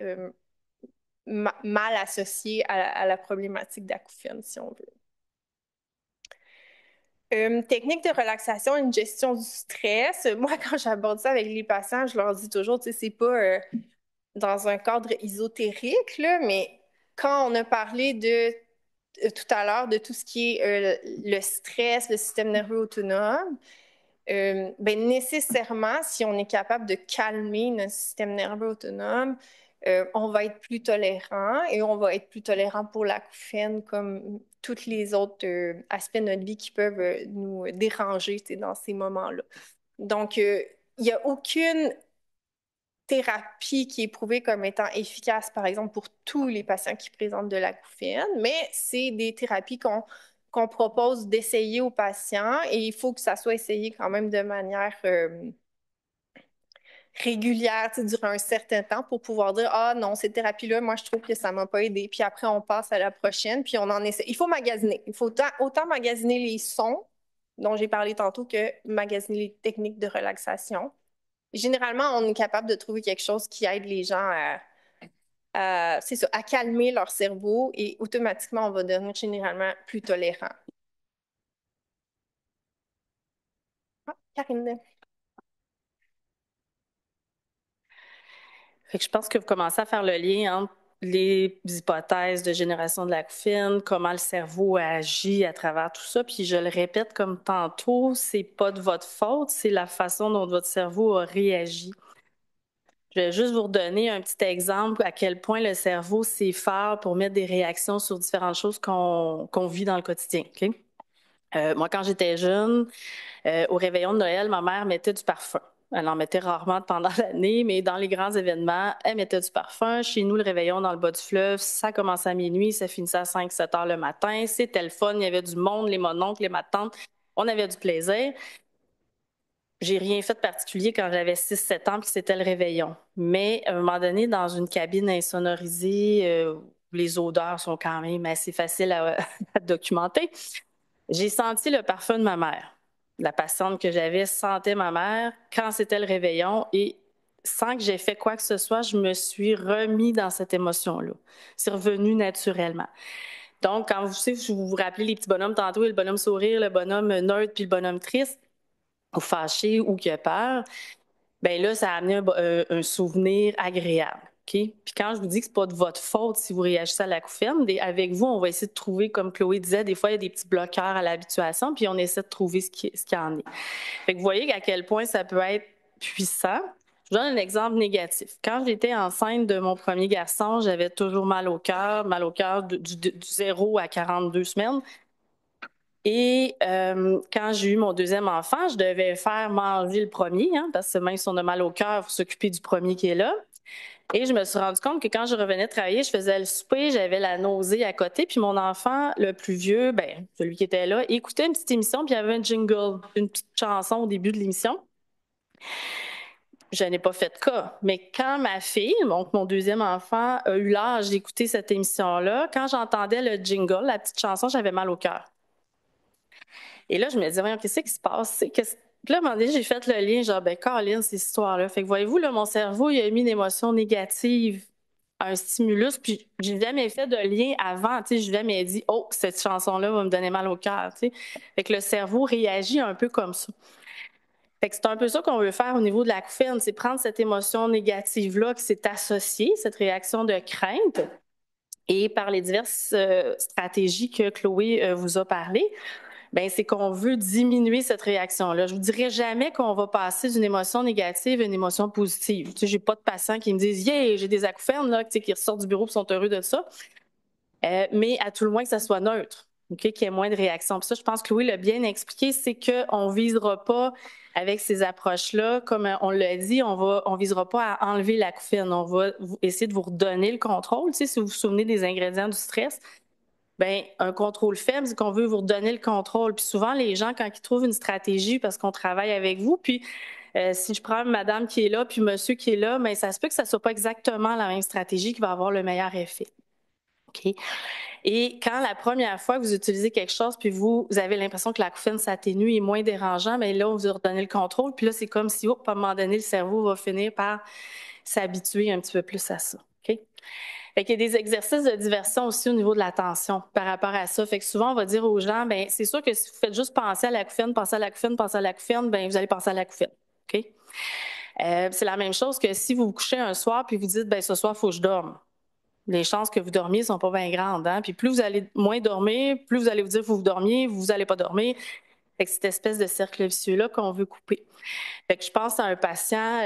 mal associés à la problématique d'acouphène, si on veut. Technique de relaxation et une gestion du stress. Moi, quand j'aborde ça avec les patients, je leur dis toujours, tu sais, c'est pas dans un cadre ésotérique, là, mais quand on a parlé tout à l'heure de tout ce qui est le stress, le système nerveux autonome, ben nécessairement, si on est capable de calmer notre système nerveux autonome, on va être plus tolérant et on va être plus tolérant pour l'acouphène comme tous les autres aspects de notre vie qui peuvent nous déranger dans ces moments-là. Donc, il n'y a aucune thérapie qui est prouvée comme étant efficace, par exemple, pour tous les patients qui présentent de l'acouphène, mais c'est des thérapies qu'on propose d'essayer aux patients et il faut que ça soit essayé quand même de manière régulière, durant un certain temps pour pouvoir dire « Ah non, cette thérapie-là, moi, je trouve que ça ne m'a pas aidé. » Puis après, on passe à la prochaine, puis on en essaie. Il faut magasiner. Il faut autant magasiner les sons dont j'ai parlé tantôt que magasiner les techniques de relaxation. Généralement, on est capable de trouver quelque chose qui aide les gens à calmer leur cerveau et automatiquement, on va devenir généralement plus tolérant. Ah, Karine. Fait que je pense que vous commencez à faire le lien entre les hypothèses de génération de l'acouphène, comment le cerveau agit à travers tout ça. Puis je le répète comme tantôt, c'est pas de votre faute, c'est la façon dont votre cerveau a réagi. Je vais juste vous redonner un petit exemple à quel point le cerveau, c'est fort pour mettre des réactions sur différentes choses qu'on vit dans le quotidien. Okay? Moi, quand j'étais jeune, au réveillon de Noël, ma mère mettait du parfum. Elle en mettait rarement pendant l'année, mais dans les grands événements, elle mettait du parfum. Chez nous, le réveillon dans le bas du fleuve, ça commençait à minuit, ça finissait à 5-7 heures le matin. C'était le fun, il y avait du monde, les mononcles, les matantes. On avait du plaisir. J'ai rien fait de particulier quand j'avais 6-7 ans, puis c'était le réveillon. Mais à un moment donné, dans une cabine insonorisée, où les odeurs sont quand même assez faciles à documenter, j'ai senti le parfum de ma mère. La patiente que j'avais sentait ma mère quand c'était le réveillon et sans que j'aie fait quoi que ce soit, je me suis remis dans cette émotion-là. C'est revenu naturellement. Donc, quand vous vous rappelez les petits bonhommes tantôt, le bonhomme sourire, le bonhomme neutre puis le bonhomme triste, ou fâché ou qui a peur, bien là, ça a amené un souvenir agréable. Okay? Puis quand je vous dis que c'est pas de votre faute si vous réagissez à l'acouphène, avec vous, on va essayer de trouver, comme Chloé disait, des fois, il y a des petits bloqueurs à l'habituation, puis on essaie de trouver ce qui en est. Fait que vous voyez à quel point ça peut être puissant. Je vous donne un exemple négatif. Quand j'étais enceinte de mon premier garçon, j'avais toujours mal au cœur du 0 à 42 semaines. Et quand j'ai eu mon deuxième enfant, je devais faire manger le premier, parce que même si on a mal au cœur, il faut s'occuper du premier qui est là. Et je me suis rendu compte que quand je revenais travailler, je faisais le souper, j'avais la nausée à côté, puis mon enfant, le plus vieux, celui qui était là, écoutait une petite émission, puis il y avait un jingle, une petite chanson au début de l'émission. Je n'ai pas fait de cas. Mais quand ma fille, donc mon deuxième enfant, a eu l'âge d'écouter cette émission-là, quand j'entendais le jingle, la petite chanson, j'avais mal au cœur. Et là, je me disais, voyons, qu'est-ce qui se passe? Puis là, à un moment donné, j'ai fait le lien, genre, Caroline, cette histoire-là. Fait que voyez-vous, là, mon cerveau, il a mis une émotion négative à un stimulus, puis j'ai jamais fait de lien avant, tu sais, j'ai jamais dit, oh, cette chanson-là va me donner mal au cœur, tu sais. Fait que le cerveau réagit un peu comme ça. Fait que c'est un peu ça qu'on veut faire au niveau de l'acouphène, c'est prendre cette émotion négative-là qui s'est associée, cette réaction de crainte, et par les diverses stratégies que Chloé vous a parlé, c'est qu'on veut diminuer cette réaction-là. Je vous dirais jamais qu'on va passer d'une émotion négative à une émotion positive. Tu sais, j'ai pas de patients qui me disent « Yeah, j'ai des acouphènes là, tu sais, qui ressortent du bureau et sont heureux de ça. » Mais à tout le moins que ça soit neutre, okay, qu'il y ait moins de réactions. Puis ça, je pense que Chloé l'a bien expliqué, c'est qu'on ne visera pas avec ces approches-là, comme on l'a dit, on visera pas à enlever l'acouphène. On va essayer de vous redonner le contrôle. Tu sais, si vous vous souvenez des ingrédients du stress, un contrôle faible, c'est qu'on veut vous redonner le contrôle. Puis souvent, les gens, quand ils trouvent une stratégie, parce qu'on travaille avec vous, puis si je prends madame qui est là, puis monsieur qui est là, ça se peut que ça soit pas exactement la même stratégie qui va avoir le meilleur effet. OK? Et quand la première fois que vous utilisez quelque chose, puis vous avez l'impression que l'acouphène s'atténue et est moins dérangeant, là, on vous redonne le contrôle, puis là, c'est comme si, à un moment donné, le cerveau va finir par s'habituer un petit peu plus à ça. OK? Fait qu'il y a des exercices de diversion aussi au niveau de l'attention par rapport à ça. Fait que souvent, on va dire aux gens, c'est sûr que si vous faites juste penser à l'acouphène, penser à l'acouphène, penser à l'acouphène, vous allez penser à l'acouphène. OK? C'est la même chose que si vous vous couchez un soir puis vous dites, ce soir, il faut que je dorme. Les chances que vous dormiez ne sont pas bien grandes. Hein? Puis plus vous allez moins dormir, plus vous allez vous dire, il faut que vous dormiez, vous n'allez pas dormir. Fait que cette espèce de cercle vicieux-là qu'on veut couper. Fait que je pense à un patient,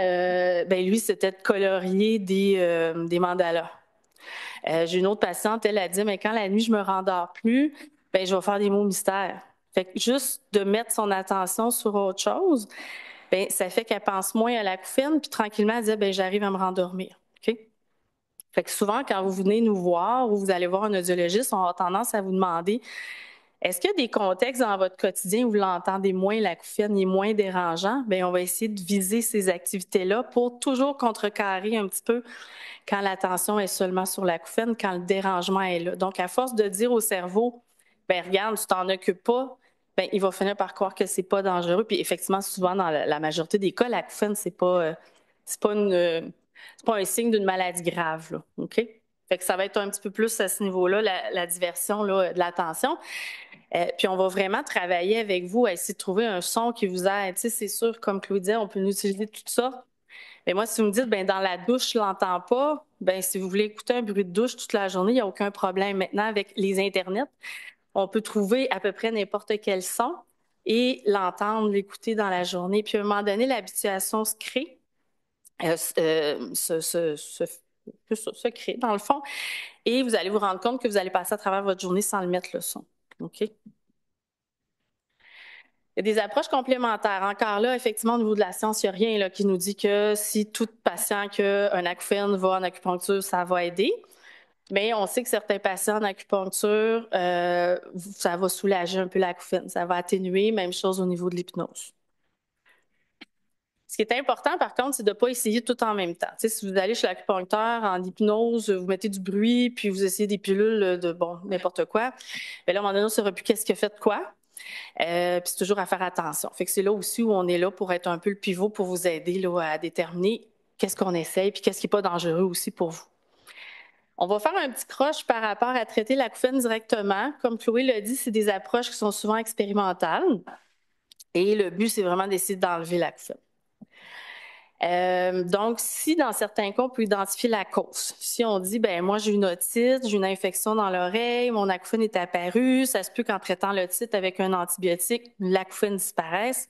lui, c'était de colorier des mandalas. J'ai une autre patiente, elle a dit, mais quand la nuit, je me rendors plus, je vais faire des mots mystères. Fait que juste de mettre son attention sur autre chose, ça fait qu'elle pense moins à l'acouphène, puis tranquillement, elle dit, j'arrive à me rendormir. OK? Fait que souvent, quand vous venez nous voir ou vous allez voir un audiologiste, on a tendance à vous demander, est-ce qu'il y a des contextes dans votre quotidien où vous l'entendez moins, l'acouphène est moins dérangeant? On va essayer de viser ces activités-là pour toujours contrecarrer un petit peu quand l'attention est seulement sur l'acouphène, quand le dérangement est là. Donc, à force de dire au cerveau, regarde, tu t'en occupes pas, il va finir par croire que c'est pas dangereux. Puis effectivement, souvent, dans la majorité des cas, l'acouphène, c'est pas un signe d'une maladie grave, là. OK? Fait que ça va être un petit peu plus à ce niveau-là, la diversion là, de l'attention. Puis on va vraiment travailler avec vous à essayer de trouver un son qui vous aide. Tu sais, c'est sûr, comme Chloé disait, on peut utiliser tout ça. Mais moi, si vous me dites, dans la douche, je l'entends pas, si vous voulez écouter un bruit de douche toute la journée, il n'y a aucun problème. Maintenant, avec les Internets, on peut trouver à peu près n'importe quel son et l'entendre, l'écouter dans la journée. Puis à un moment donné, l'habituation se crée, se crée dans le fond, et vous allez vous rendre compte que vous allez passer à travers votre journée sans le mettre le son. OK? Il y a des approches complémentaires. Encore là, effectivement, au niveau de la science, il n'y a rien là, qui nous dit que si tout patient qui a un acouphène va en acupuncture, ça va aider. Mais on sait que certains patients en acupuncture, ça va soulager un peu l'acouphène, ça va atténuer, même chose au niveau de l'hypnose. Ce qui est important, par contre, c'est de ne pas essayer tout en même temps. Tu sais, si vous allez chez l'acupuncteur en hypnose, vous mettez du bruit, puis vous essayez des pilules de n'importe quoi, là, à un moment donné, on ne saura plus qu'est-ce qu'il a fait de quoi. Puis c'est toujours à faire attention. Fait que c'est là aussi où on est là pour être un peu le pivot pour vous aider là, à déterminer qu'est-ce qu'on essaye, puis qu'est-ce qui n'est pas dangereux aussi pour vous. On va faire un petit croche par rapport à traiter l'acouphène directement. Comme Chloé l'a dit, c'est des approches qui sont souvent expérimentales. Et le but, c'est vraiment d'essayer d'enlever l'acouphène. Donc, si dans certains cas, on peut identifier la cause. Si on dit, moi, j'ai une otite, j'ai une infection dans l'oreille, mon acouphène est apparu, ça se peut qu'en traitant l'otite avec un antibiotique, l'acouphène disparaisse.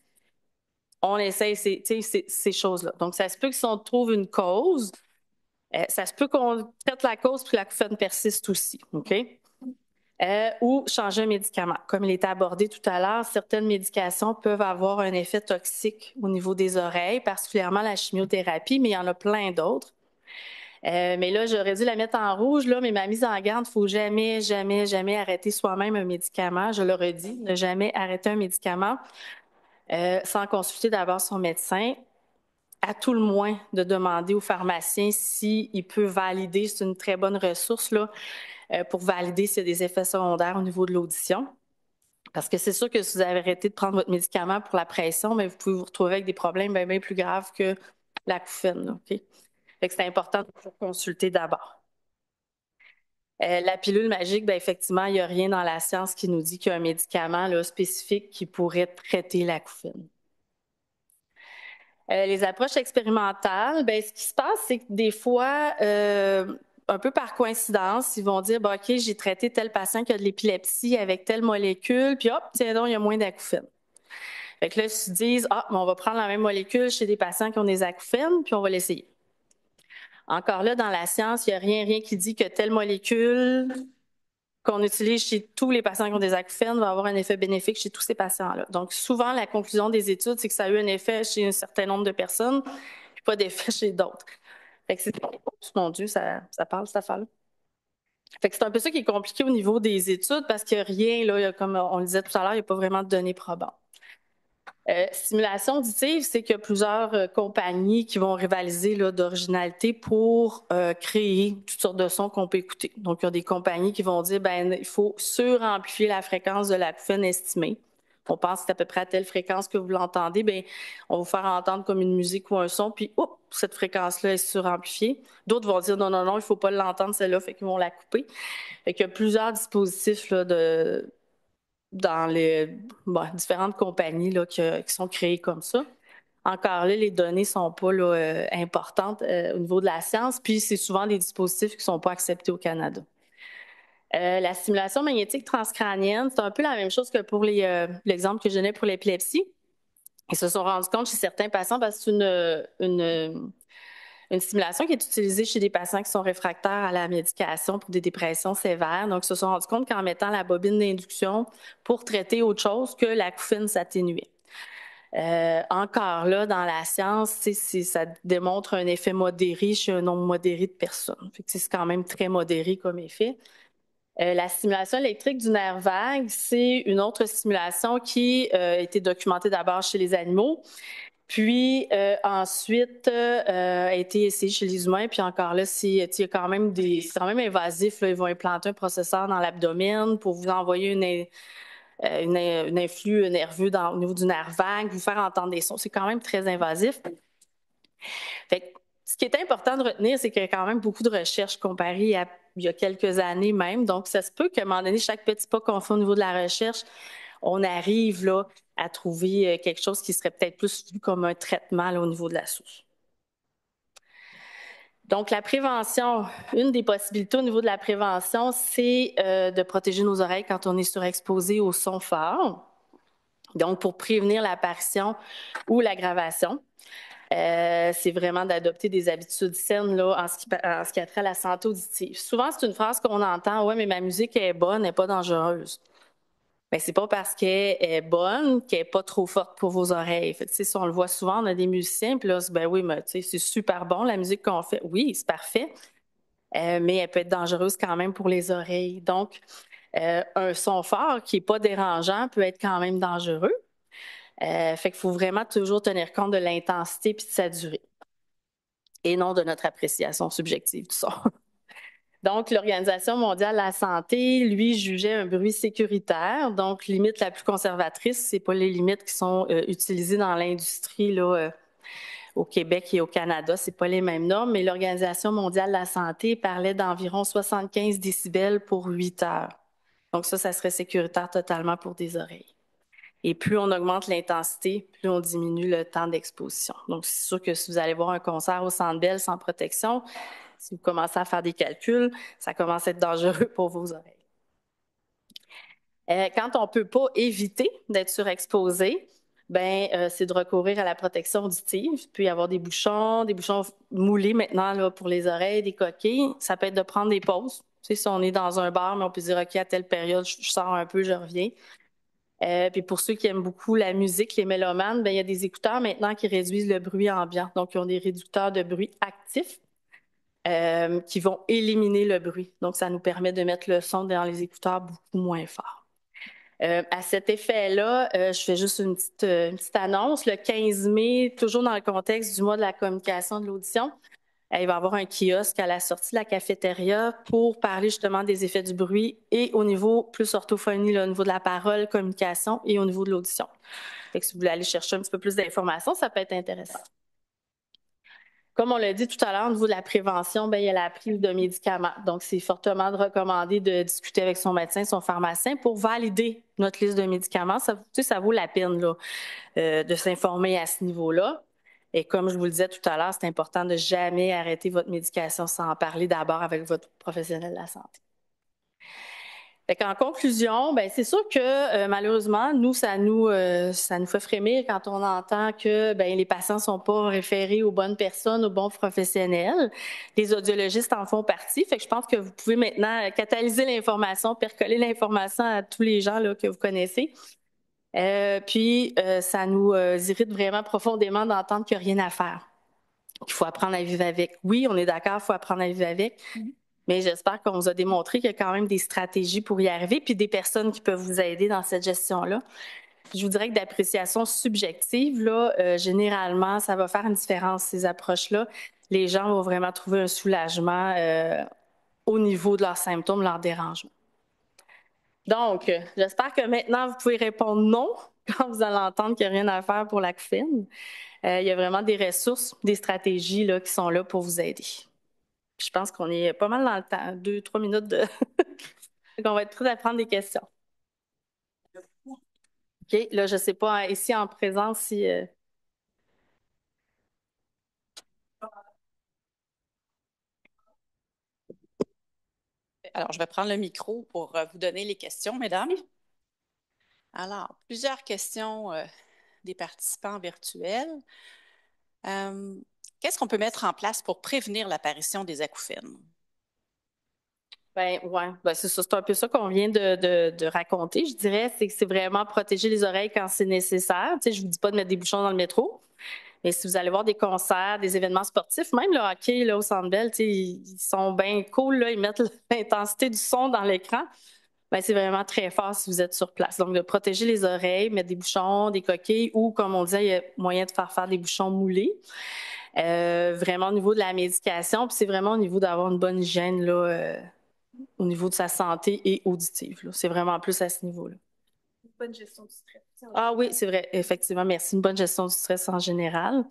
on essaye ces choses-là. Donc, ça se peut que si on trouve une cause, ça se peut qu'on traite la cause puis l'acouphène persiste aussi, OK? Ou changer un médicament. Comme il était abordé tout à l'heure, certaines médications peuvent avoir un effet toxique au niveau des oreilles, particulièrement la chimiothérapie, mais il y en a plein d'autres. Mais là, j'aurais dû la mettre en rouge, là, mais ma mise en garde, il ne faut jamais, jamais, jamais arrêter soi-même un médicament. Je le redis, ne jamais arrêter un médicament sans consulter d'abord son médecin. À tout le moins de demander au pharmacien s'il peut valider, c'est une très bonne ressource là, pour valider s'il y a des effets secondaires au niveau de l'audition. Parce que c'est sûr que si vous avez arrêté de prendre votre médicament pour la pression, mais vous pouvez vous retrouver avec des problèmes bien plus graves que l'acouphène. OK? Fait que c'est important de toujours consulter d'abord. La pilule magique, bien, effectivement, il n'y a rien dans la science qui nous dit qu'il y a un médicament là, spécifique qui pourrait traiter l'acouphène. Les approches expérimentales, bien, ce qui se passe, c'est que des fois, un peu par coïncidence, ils vont dire, bon, OK, j'ai traité tel patient qui a de l'épilepsie avec telle molécule, puis hop, tiens donc, il y a moins d'acouphènes. Fait que là, ils se disent, ah, on va prendre la même molécule chez des patients qui ont des acouphènes, puis on va l'essayer. Encore là, dans la science, il n'y a rien qui dit que telle molécule qu'on utilise chez tous les patients qui ont des acouphènes va avoir un effet bénéfique chez tous ces patients-là. Donc, souvent, la conclusion des études, c'est que ça a eu un effet chez un certain nombre de personnes, puis pas d'effet chez d'autres. Fait que c'est... Mon Dieu, ça parle, cette affaire-là. Fait que c'est un peu ça qui est compliqué au niveau des études parce qu'il n'y a rien, là, comme on le disait tout à l'heure, il n'y a pas vraiment de données probantes. Stimulation auditive, c'est qu'il y a plusieurs compagnies qui vont rivaliser là, d'originalité pour créer toutes sortes de sons qu'on peut écouter. Donc, il y a des compagnies qui vont dire, ben, il faut suramplifier la fréquence de l'acouphène estimée. On pense que c'est à peu près à telle fréquence que vous l'entendez, bien, on va vous faire entendre comme une musique ou un son, puis oups, cette fréquence-là est suramplifiée. D'autres vont dire, non, il ne faut pas l'entendre, celle-là, fait qu'ils vont la couper. Fait qu'il y a plusieurs dispositifs là, dans les différentes compagnies là, qui sont créées comme ça. Encore là, les données ne sont pas là, importantes au niveau de la science, puis c'est souvent des dispositifs qui ne sont pas acceptés au Canada. La stimulation magnétique transcrânienne, c'est un peu la même chose que pour l'exemple que je donnais pour l'épilepsie. Ils se sont rendus compte chez certains patients parce que c'est une stimulation qui est utilisée chez des patients qui sont réfractaires à la médication pour des dépressions sévères. Donc, ils se sont rendus compte qu'en mettant la bobine d'induction pour traiter autre chose que l'acouphène s'atténuait. Encore là, dans la science, ça démontre un effet modéré chez un nombre modéré de personnes. C'est quand même très modéré comme effet. La stimulation électrique du nerf vague, c'est une autre stimulation qui a été documentée d'abord chez les animaux, puis ensuite a été essayée chez les humains, puis encore là, c'est quand même invasif. Là, ils vont implanter un processeur dans l'abdomen pour vous envoyer une influx nerveux au niveau du nerf vague, vous faire entendre des sons. C'est quand même très invasif. Fait que, ce qui est important de retenir, c'est qu'il y a quand même beaucoup de recherches comparées à il y a quelques années même. Donc, ça se peut qu'à un moment donné, chaque petit pas qu'on fait au niveau de la recherche, on arrive là, à trouver quelque chose qui serait peut-être plus vu comme un traitement là, au niveau de la source. Donc, la prévention, une des possibilités au niveau de la prévention, c'est de protéger nos oreilles quand on est surexposé au son fort. Donc, pour prévenir l'apparition ou l'aggravation. C'est vraiment d'adopter des habitudes saines là, en ce qui a trait à la santé auditive. Souvent, c'est une phrase qu'on entend, « Ouais, mais ma musique est bonne, elle n'est pas dangereuse. » Bien, c'est pas parce qu'elle est bonne qu'elle n'est pas trop forte pour vos oreilles. Fait que, si on le voit souvent, on a des musiciens, puis là, ben oui, mais c'est super bon la musique qu'on fait. Oui, c'est parfait, mais elle peut être dangereuse quand même pour les oreilles. Donc, un son fort qui n'est pas dérangeant peut être quand même dangereux. Fait qu'il faut vraiment toujours tenir compte de l'intensité et de sa durée et non de notre appréciation subjective du son. Donc, l'Organisation mondiale de la santé, lui, jugeait un bruit sécuritaire. Donc, limite la plus conservatrice, c'est pas les limites qui sont utilisées dans l'industrie là, au Québec et au Canada, c'est pas les mêmes normes, mais l'Organisation mondiale de la santé parlait d'environ 75 décibels pour 8 heures. Donc ça serait sécuritaire totalement pour des oreilles. Et plus on augmente l'intensité, plus on diminue le temps d'exposition. Donc, c'est sûr que si vous allez voir un concert au Centre Bell sans protection, si vous commencez à faire des calculs, ça commence à être dangereux pour vos oreilles. Quand on ne peut pas éviter d'être surexposé, c'est de recourir à la protection auditive. Il peut y avoir des bouchons moulés maintenant là, pour les oreilles, des coquilles. Ça peut être de prendre des pauses. Tu sais, si on est dans un bar, mais on peut dire, OK, à telle période, je sors un peu, je reviens. Puis pour ceux qui aiment beaucoup la musique, les mélomanes, il y a des écouteurs maintenant qui réduisent le bruit ambiant. Donc, ils ont des réducteurs de bruit actifs qui vont éliminer le bruit. Donc, ça nous permet de mettre le son dans les écouteurs beaucoup moins fort. À cet effet-là, je fais juste une petite annonce. Le 15 mai, toujours dans le contexte du mois de la communication de l'audition, il va y avoir un kiosque à la sortie de la cafétéria pour parler justement des effets du bruit et au niveau plus orthophonie, là, au niveau de la parole, communication et au niveau de l'audition. Fait que si vous voulez aller chercher un petit peu plus d'informations, ça peut être intéressant. Comme on l'a dit tout à l'heure, au niveau de la prévention, il y a la prise de médicaments. Donc, c'est fortement recommandé de discuter avec son médecin, son pharmacien pour valider notre liste de médicaments. Ça, ça vaut la peine là, de s'informer à ce niveau-là. Et comme je vous le disais tout à l'heure, c'est important de jamais arrêter votre médication sans en parler d'abord avec votre professionnel de la santé. En conclusion, c'est sûr que malheureusement, nous, ça nous fait frémir quand on entend que les patients ne sont pas référés aux bonnes personnes, aux bons professionnels. Les audiologistes en font partie. Fait que je pense que vous pouvez maintenant catalyser l'information, percoler l'information à tous les gens là, que vous connaissez. Puis, ça nous irrite vraiment profondément d'entendre qu'il n'y a rien à faire. Il faut apprendre à vivre avec. Oui, on est d'accord, il faut apprendre à vivre avec. Mais j'espère qu'on vous a démontré qu'il y a quand même des stratégies pour y arriver, puis des personnes qui peuvent vous aider dans cette gestion-là. Je vous dirais que d'appréciation subjective, là, généralement, ça va faire une différence, ces approches-là. Les gens vont vraiment trouver un soulagement au niveau de leurs symptômes, leurs dérangements. Donc, j'espère que maintenant, vous pouvez répondre non quand vous allez entendre qu'il n'y a rien à faire pour l'acouphène. Il y a vraiment des ressources, des stratégies là, qui sont là pour vous aider. Je pense qu'on est pas mal dans le temps, 2-3 minutes de... Donc, on va être prêts à prendre des questions. OK, là, je ne sais pas, ici en présence, si... Alors, je vais prendre le micro pour vous donner les questions, mesdames. Alors, plusieurs questions des participants virtuels. Qu'est-ce qu'on peut mettre en place pour prévenir l'apparition des acouphènes? C'est ça, c'est un peu ça qu'on vient de raconter, je dirais, c'est que c'est vraiment protéger les oreilles quand c'est nécessaire. Tu sais, je vous dis pas de mettre des bouchons dans le métro, mais si vous allez voir des concerts, des événements sportifs, même le hockey là, au Centre Bell, tu sais, ils sont bien cool, là, ils mettent l'intensité du son dans l'écran. C'est vraiment très fort si vous êtes sur place. Donc, de protéger les oreilles, mettre des bouchons, des coquilles ou, comme on disait, il y a moyen de faire des bouchons moulés. Vraiment au niveau de la médication, puis c'est vraiment au niveau d'avoir une bonne hygiène là, au niveau de sa santé et auditive. C'est vraiment plus à ce niveau-là. Une bonne gestion du stress. Ah oui, c'est vrai, effectivement, merci. Une bonne gestion du stress en général.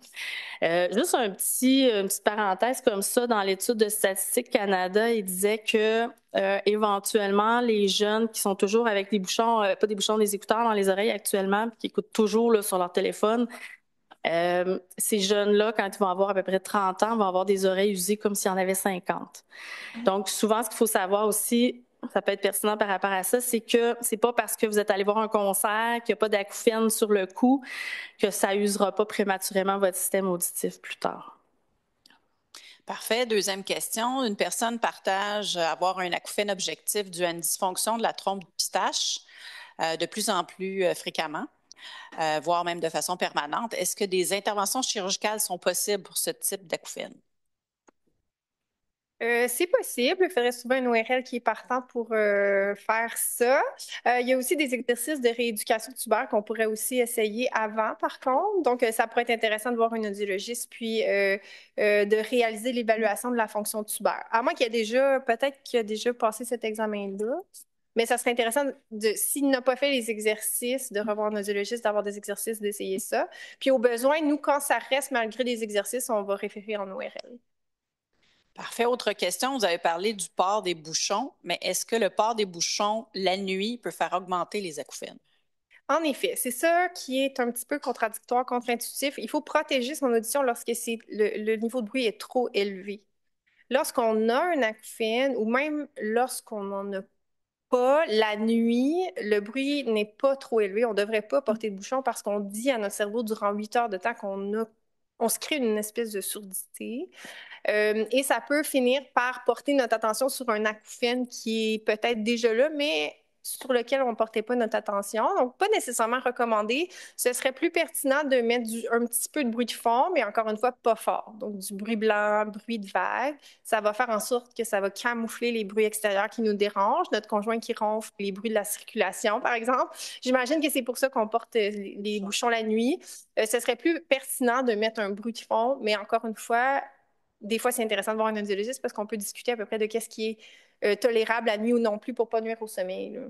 Juste une petite parenthèse comme ça, dans l'étude de Statistique Canada, il disait que éventuellement, les jeunes qui sont toujours avec des bouchons, pas des bouchons, des écouteurs dans les oreilles actuellement, qui écoutent toujours là, sur leur téléphone, ces jeunes-là, quand ils vont avoir à peu près 30 ans, vont avoir des oreilles usées comme s'il y en avait 50. Donc, souvent, ce qu'il faut savoir aussi, ça peut être pertinent par rapport à ça, c'est que c'est pas parce que vous êtes allé voir un concert, qu'il n'y a pas d'acouphène sur le coup, que ça usera pas prématurément votre système auditif plus tard. Parfait. Deuxième question. Une personne partage avoir un acouphène objectif dû à une dysfonction de la trompe du pistache de plus en plus fréquemment, voire même de façon permanente. Est-ce que des interventions chirurgicales sont possibles pour ce type d'acouphène? C'est possible. Il faudrait souvent une ORL qui est partant pour faire ça. Il y a aussi des exercices de rééducation tubaire qu'on pourrait aussi essayer avant, par contre. Donc, ça pourrait être intéressant de voir une audiologiste puis de réaliser l'évaluation de la fonction tubaire. À moins qu'il y ait déjà, peut-être qu'il a déjà passé cet examen-là. Mais ça serait intéressant, s'il n'a pas fait les exercices, de revoir un audiologiste, d'avoir des exercices, d'essayer ça. Puis au besoin, nous, quand ça reste malgré les exercices, on va référer en ORL. Parfait. Autre question, vous avez parlé du port des bouchons, mais est-ce que le port des bouchons la nuit peut faire augmenter les acouphènes? En effet, c'est ça qui est un petit peu contradictoire, contre-intuitif. Il faut protéger son audition lorsque le niveau de bruit est trop élevé. Lorsqu'on a un acouphène ou même lorsqu'on n'en a pas. La nuit, le bruit n'est pas trop élevé. On ne devrait pas porter de bouchon parce qu'on dit à notre cerveau durant 8 heures de temps on se crée une espèce de surdité. Et ça peut finir par porter notre attention sur un acouphène qui est peut-être déjà là, mais sur lequel on ne portait pas notre attention. Donc, pas nécessairement recommandé. Ce serait plus pertinent de mettre un petit peu de bruit de fond, mais encore une fois, pas fort. Donc, du bruit blanc, bruit de vague. Ça va faire en sorte que ça va camoufler les bruits extérieurs qui nous dérangent, notre conjoint qui ronfle, les bruits de la circulation, par exemple. J'imagine que c'est pour ça qu'on porte les bouchons la nuit. Ce serait plus pertinent de mettre un bruit de fond, mais encore une fois, des fois, c'est intéressant de voir un audiologiste parce qu'on peut discuter à peu près de qu'est-ce qui est tolérable la nuit ou non plus pour pas nuire au sommeil, là.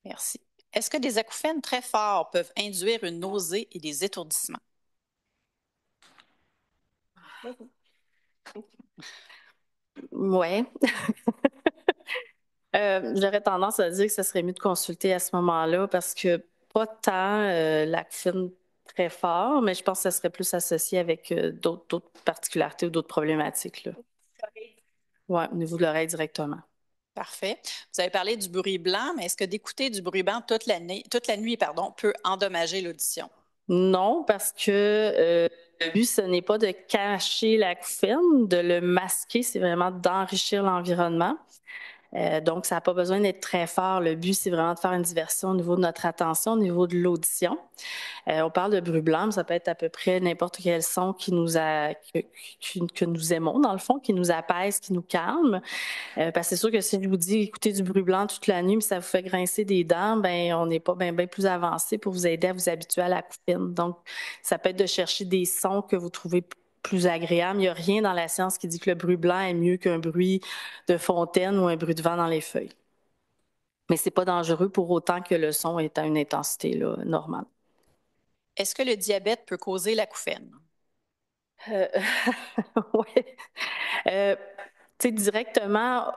Merci. Est-ce que des acouphènes très forts peuvent induire une nausée et des étourdissements? Oui. J'aurais tendance à dire que ce serait mieux de consulter à ce moment-là parce que pas tant l'acouphène très fort, mais je pense que ça serait plus associé avec d'autres particularités ou d'autres problématiques, là. Oui, au niveau de l'oreille directement. Parfait. Vous avez parlé du bruit blanc, mais est-ce que d'écouter du bruit blanc toute la nuit, peut endommager l'audition? Non, parce que le but, ce n'est pas de cacher l'acouphène, de le masquer, c'est vraiment d'enrichir l'environnement. Donc, ça n'a pas besoin d'être très fort. Le but, c'est vraiment de faire une diversion au niveau de notre attention, au niveau de l'audition. On parle de bruit blanc, mais ça peut être à peu près n'importe quel son que nous aimons, dans le fond, qui nous apaise, qui nous calme. Parce que c'est sûr que si je vous dis écoutez du bruit blanc toute la nuit, mais ça vous fait grincer des dents, ben on n'est pas bien plus avancé pour vous aider à vous habituer à l'acouphène. Donc, ça peut être de chercher des sons que vous trouvez plus agréables. Il n'y a rien dans la science qui dit que le bruit blanc est mieux qu'un bruit de fontaine ou un bruit de vent dans les feuilles. Mais c'est pas dangereux pour autant que le son est à une intensité là, normale. Est-ce que le diabète peut causer l'acouphène? Oui. Tu sais, directement,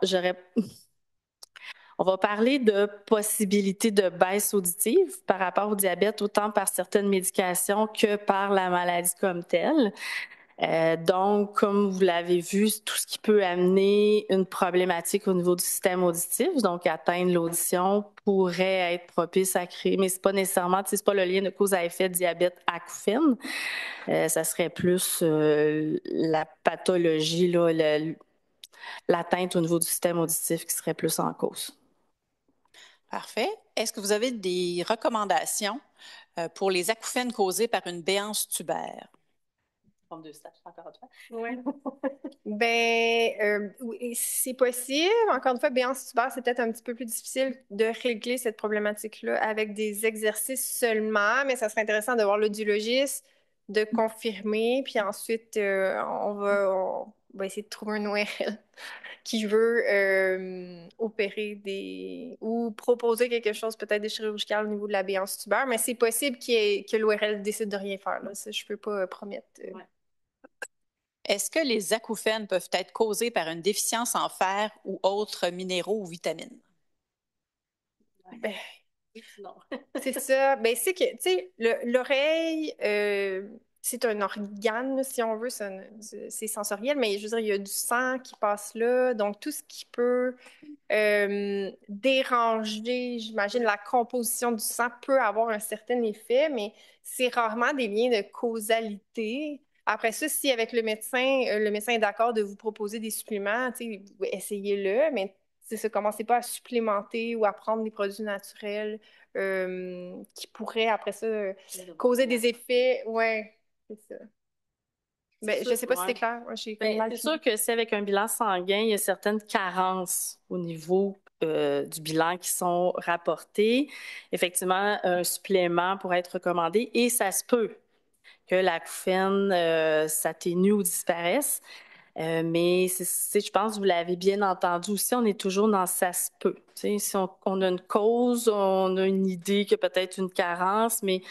on va parler de possibilité de baisse auditive par rapport au diabète, autant par certaines médications que par la maladie comme telle. Donc, comme vous l'avez vu, tout ce qui peut amener une problématique au niveau du système auditif, donc atteindre l'audition, pourrait être propice à créer, mais c'est pas nécessairement, c'est pas le lien de cause à effet diabète acouphène. Ça serait plus la pathologie, là, l'atteinte au niveau du système auditif qui serait plus en cause. Parfait. Est-ce que vous avez des recommandations pour les acouphènes causés par une béance tubaire? De stage, encore une fois. Ouais. Oui, c'est possible. Encore une fois, béance tubaire, c'est peut-être un petit peu plus difficile de régler cette problématique-là avec des exercices seulement, mais ça serait intéressant de voir l'audiologiste, de confirmer, puis ensuite, on va essayer de trouver un ORL qui veut opérer ou proposer quelque chose, peut-être de chirurgical au niveau de la béance tubaire, mais c'est possible que l'ORL décide de rien faire, là. Ça, je peux pas promettre. Ouais. Est-ce que les acouphènes peuvent être causés par une déficience en fer ou autres minéraux ou vitamines? Ben, non. C'est ça. Ben, c'est que, tu sais, l'oreille, c'est un organe, si on veut, c'est sensoriel, mais je veux dire, il y a du sang qui passe là. Donc, tout ce qui peut déranger, j'imagine, la composition du sang peut avoir un certain effet, mais c'est rarement des liens de causalité. Après ça, si avec le médecin est d'accord de vous proposer des suppléments, tu sais, essayez-le, mais c'est ça, commencez pas à supplémenter ou à prendre des produits naturels qui pourraient après ça causer des effets. Ouais, c'est ça. Ben, je sais pas si c'est clair. C'est sûr que si avec un bilan sanguin, il y a certaines carences au niveau du bilan qui sont rapportées, effectivement, un supplément pourrait être recommandé et ça se peut que l'acouphène s'atténue ou disparaisse. Mais je pense que vous l'avez bien entendu aussi, on est toujours dans ça se peut. Si on a une cause, on a une idée qu'il y a peut-être une carence, mais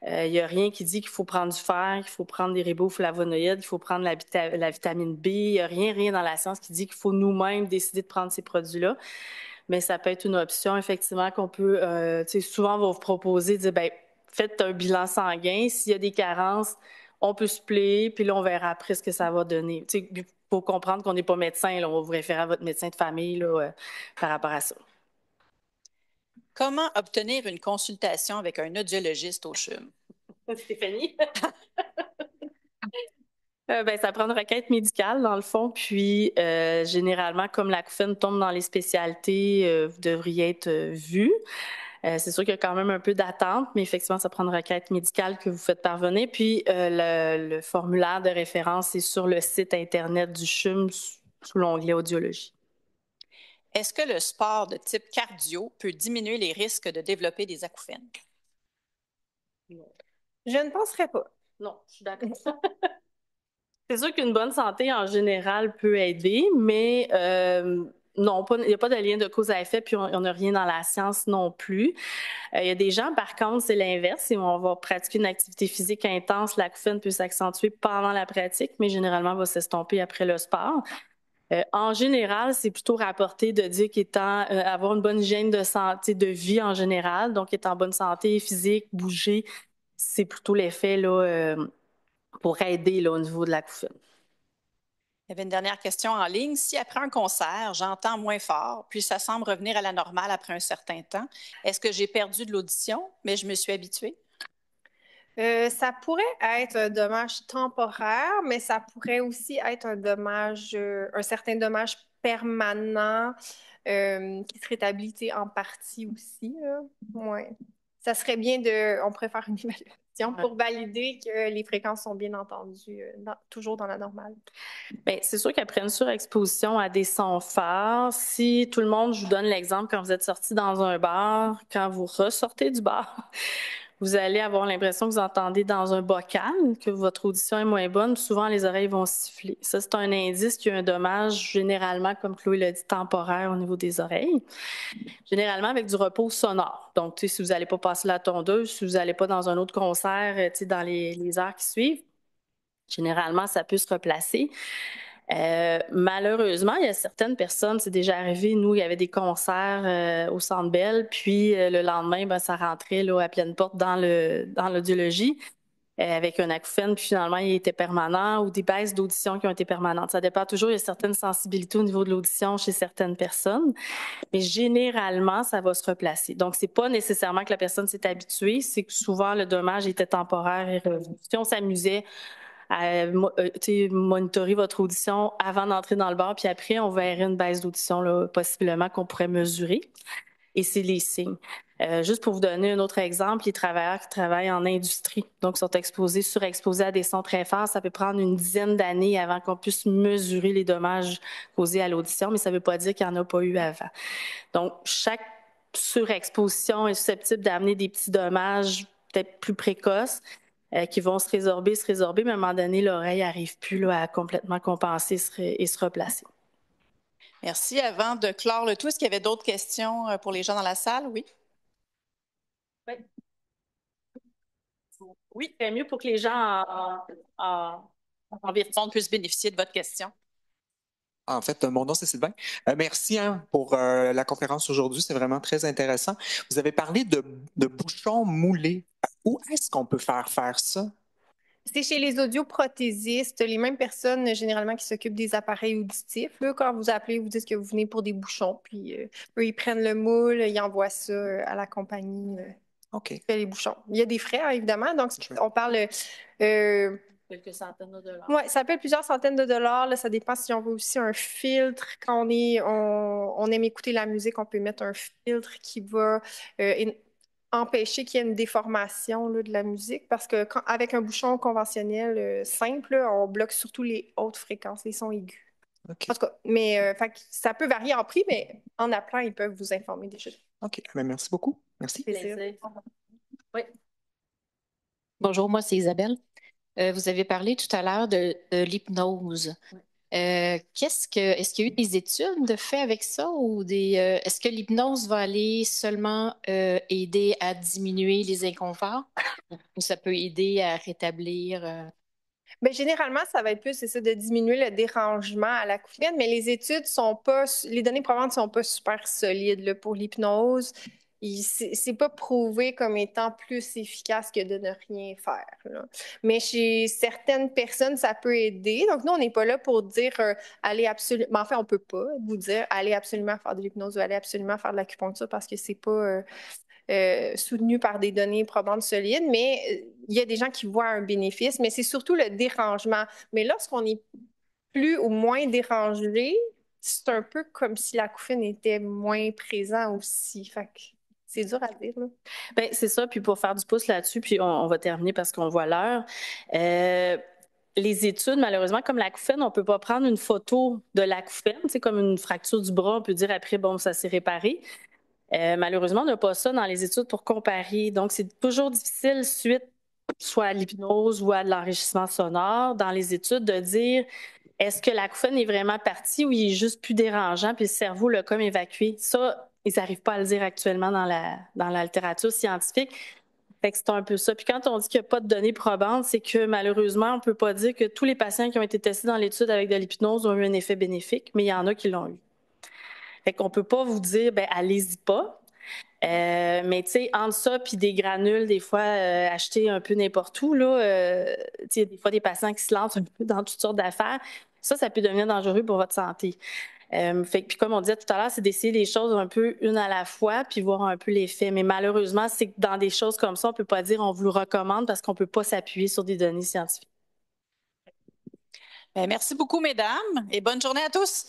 il n'y a rien qui dit qu'il faut prendre du fer, qu'il faut prendre des riboflavonoïdes, qu'il faut prendre la vitamine B. Il n'y a rien dans la science qui dit qu'il faut nous-mêmes décider de prendre ces produits-là. Mais ça peut être une option, effectivement, qu'on peut, souvent, on va vous proposer de dire, ben, faites un bilan sanguin. S'il y a des carences, on peut suppléer, puis là, on verra après ce que ça va donner. Il faut comprendre qu'on n'est pas médecin, là, on va vous référer à votre médecin de famille là, par rapport à ça. Comment obtenir une consultation avec un audiologiste au CHUM? Stéphanie? Ça prend une requête médicale, dans le fond, puis généralement, comme l'acouphène tombe dans les spécialités, vous devriez être vu. C'est sûr qu'il y a quand même un peu d'attente, mais effectivement, ça prend une requête médicale que vous faites parvenir. Puis le formulaire de référence est sur le site Internet du CHUM sous l'onglet audiologie. Est-ce que le sport de type cardio peut diminuer les risques de développer des acouphènes? Non. Je ne penserais pas. Non, je suis d'accord. C'est sûr qu'une bonne santé en général peut aider, mais non, il n'y a pas de lien de cause à effet, puis on n'a rien dans la science non plus. Il y a des gens, par contre, c'est l'inverse. Si on va pratiquer une activité physique intense, l'acouphène peut s'accentuer pendant la pratique, mais généralement va s'estomper après le sport. En général, c'est plutôt rapporté de dire avoir une bonne hygiène de santé, de vie en général, donc être en bonne santé physique, bouger, c'est plutôt l'effet là, pour aider là, au niveau de l'acouphène. Il y avait une dernière question en ligne. Si après un concert, j'entends moins fort, puis ça semble revenir à la normale après un certain temps, est-ce que j'ai perdu de l'audition, mais je me suis habituée? Ça pourrait être un dommage temporaire, mais ça pourrait aussi être un certain dommage permanent qui se rétablit en partie aussi. Ouais. Ça serait bien on pourrait faire une évaluation pour valider que les fréquences sont bien entendues, toujours dans la normale. Bien, c'est sûr qu'après une surexposition à des sons forts, si tout le monde, je vous donne l'exemple, quand vous êtes sorti dans un bar, quand vous ressortez du bar, vous allez avoir l'impression que vous entendez dans un bocal, que votre audition est moins bonne. Souvent, les oreilles vont siffler. Ça, c'est un indice qu'il y a un dommage, généralement, comme Chloé l'a dit, temporaire au niveau des oreilles. Généralement, avec du repos sonore. Donc, si vous n'allez pas passer la tondeuse, si vous n'allez pas dans un autre concert, dans les heures qui suivent, généralement, ça peut se replacer. Malheureusement, il y a certaines personnes, c'est déjà arrivé, nous, il y avait des concerts au Centre Bell, puis le lendemain, ça rentrait là, à pleine porte dans l'audiologie avec un acouphène, puis finalement, il était permanent, ou des baisses d'audition qui ont été permanentes. Ça dépend toujours, il y a certaines sensibilités au niveau de l'audition chez certaines personnes, mais généralement, ça va se replacer. Donc, c'est pas nécessairement que la personne s'est habituée, c'est que souvent, le dommage était temporaire et revenu. Si on s'amusait à monitorer votre audition avant d'entrer dans le bar, puis après, on verrait une baisse d'audition, là, possiblement, qu'on pourrait mesurer. Et c'est les signes. Juste pour vous donner un autre exemple, les travailleurs qui travaillent en industrie, donc sont surexposés à des sons très forts, ça peut prendre une dizaine d'années avant qu'on puisse mesurer les dommages causés à l'audition, mais ça ne veut pas dire qu'il n'y en a pas eu avant. Donc, chaque surexposition est susceptible d'amener des petits dommages peut-être plus précoces, qui vont se résorber, mais à un moment donné, l'oreille n'arrive plus là, à complètement compenser et se replacer. Merci. Avant de clore le tout, est-ce qu'il y avait d'autres questions pour les gens dans la salle? Oui. Oui. Oui, c'est mieux pour que les gens en virtuel puissent bénéficier de votre question. En fait, mon nom, c'est Sylvain. Merci pour la conférence aujourd'hui. C'est vraiment très intéressant. Vous avez parlé de bouchons moulés. Où est-ce qu'on peut faire ça? C'est chez les audioprothésistes, les mêmes personnes généralement qui s'occupent des appareils auditifs. Là, quand vous appelez, vous dites que vous venez pour des bouchons, puis eux, ils prennent le moule, ils envoient ça à la compagnie qui fait les bouchons. Il y a des frais, évidemment. Donc, on parle... quelques centaines de dollars. Oui, ça peut être plusieurs centaines de dollars. Là, ça dépend si on veut aussi un filtre. Quand on aime écouter la musique, on peut mettre un filtre qui va empêcher qu'il y ait une déformation là, de la musique parce que avec un bouchon conventionnel simple, on bloque surtout les hautes fréquences, les sons aigus. Okay. En tout cas, mais ça peut varier en prix, mais en appelant, ils peuvent vous informer déjà. OK. Merci beaucoup. Merci. Oui. Bonjour, moi, c'est Isabelle. Vous avez parlé tout à l'heure de l'hypnose. Oui. Est-ce qu'il y a eu des études de fait avec ça ou est-ce que l'hypnose va aller seulement aider à diminuer les inconforts ou ça peut aider à rétablir? Bien, généralement, ça va être plus ça, de diminuer le dérangement à l'acouphène, mais les études sont pas, les données probantes ne sont pas super solides là, pour l'hypnose. c'est pas prouvé comme étant plus efficace que de ne rien faire, là. Mais chez certaines personnes, ça peut aider. Donc, nous, on n'est pas là pour dire allez absolument. Enfin, on peut pas vous dire allez absolument faire de l'hypnose ou allez absolument faire de l'acupuncture parce que c'est pas soutenu par des données probantes solides. Mais il y a des gens qui voient un bénéfice, mais c'est surtout le dérangement. Mais lorsqu'on est plus ou moins dérangé, c'est un peu comme si l'acouphène était moins présent aussi. Fait que c'est dur à dire, là. Bien, c'est ça. Puis pour faire du pouce là-dessus, puis on va terminer parce qu'on voit l'heure. Les études, malheureusement, comme l'acouphène, on ne peut pas prendre une photo de l'acouphène. C'est comme une fracture du bras, on peut dire après, bon, ça s'est réparé. Malheureusement, on n'a pas ça dans les études pour comparer. Donc, c'est toujours difficile, suite soit à l'hypnose ou à de l'enrichissement sonore, dans les études, de dire est-ce que l'acouphène est vraiment parti ou il est juste plus dérangeant puis le cerveau l'a comme évacué. Ça, ils n'arrivent pas à le dire actuellement dans la littérature scientifique. Fait que c'est un peu ça. Puis quand on dit qu'il n'y a pas de données probantes, c'est que malheureusement, on ne peut pas dire que tous les patients qui ont été testés dans l'étude avec de l'hypnose ont eu un effet bénéfique, mais il y en a qui l'ont eu. Fait qu'on ne peut pas vous dire, ben allez-y pas. Mais tu sais, entre ça puis des granules, des fois, acheter un peu n'importe où, là, tu sais, des fois des patients qui se lancent un peu dans toutes sortes d'affaires, ça peut devenir dangereux pour votre santé. Puis comme on disait tout à l'heure, c'est d'essayer les choses un peu une à la fois puis voir un peu l'effet. Mais malheureusement, c'est que dans des choses comme ça, on ne peut pas dire on vous le recommande parce qu'on ne peut pas s'appuyer sur des données scientifiques. Bien, merci beaucoup, mesdames, et bonne journée à tous.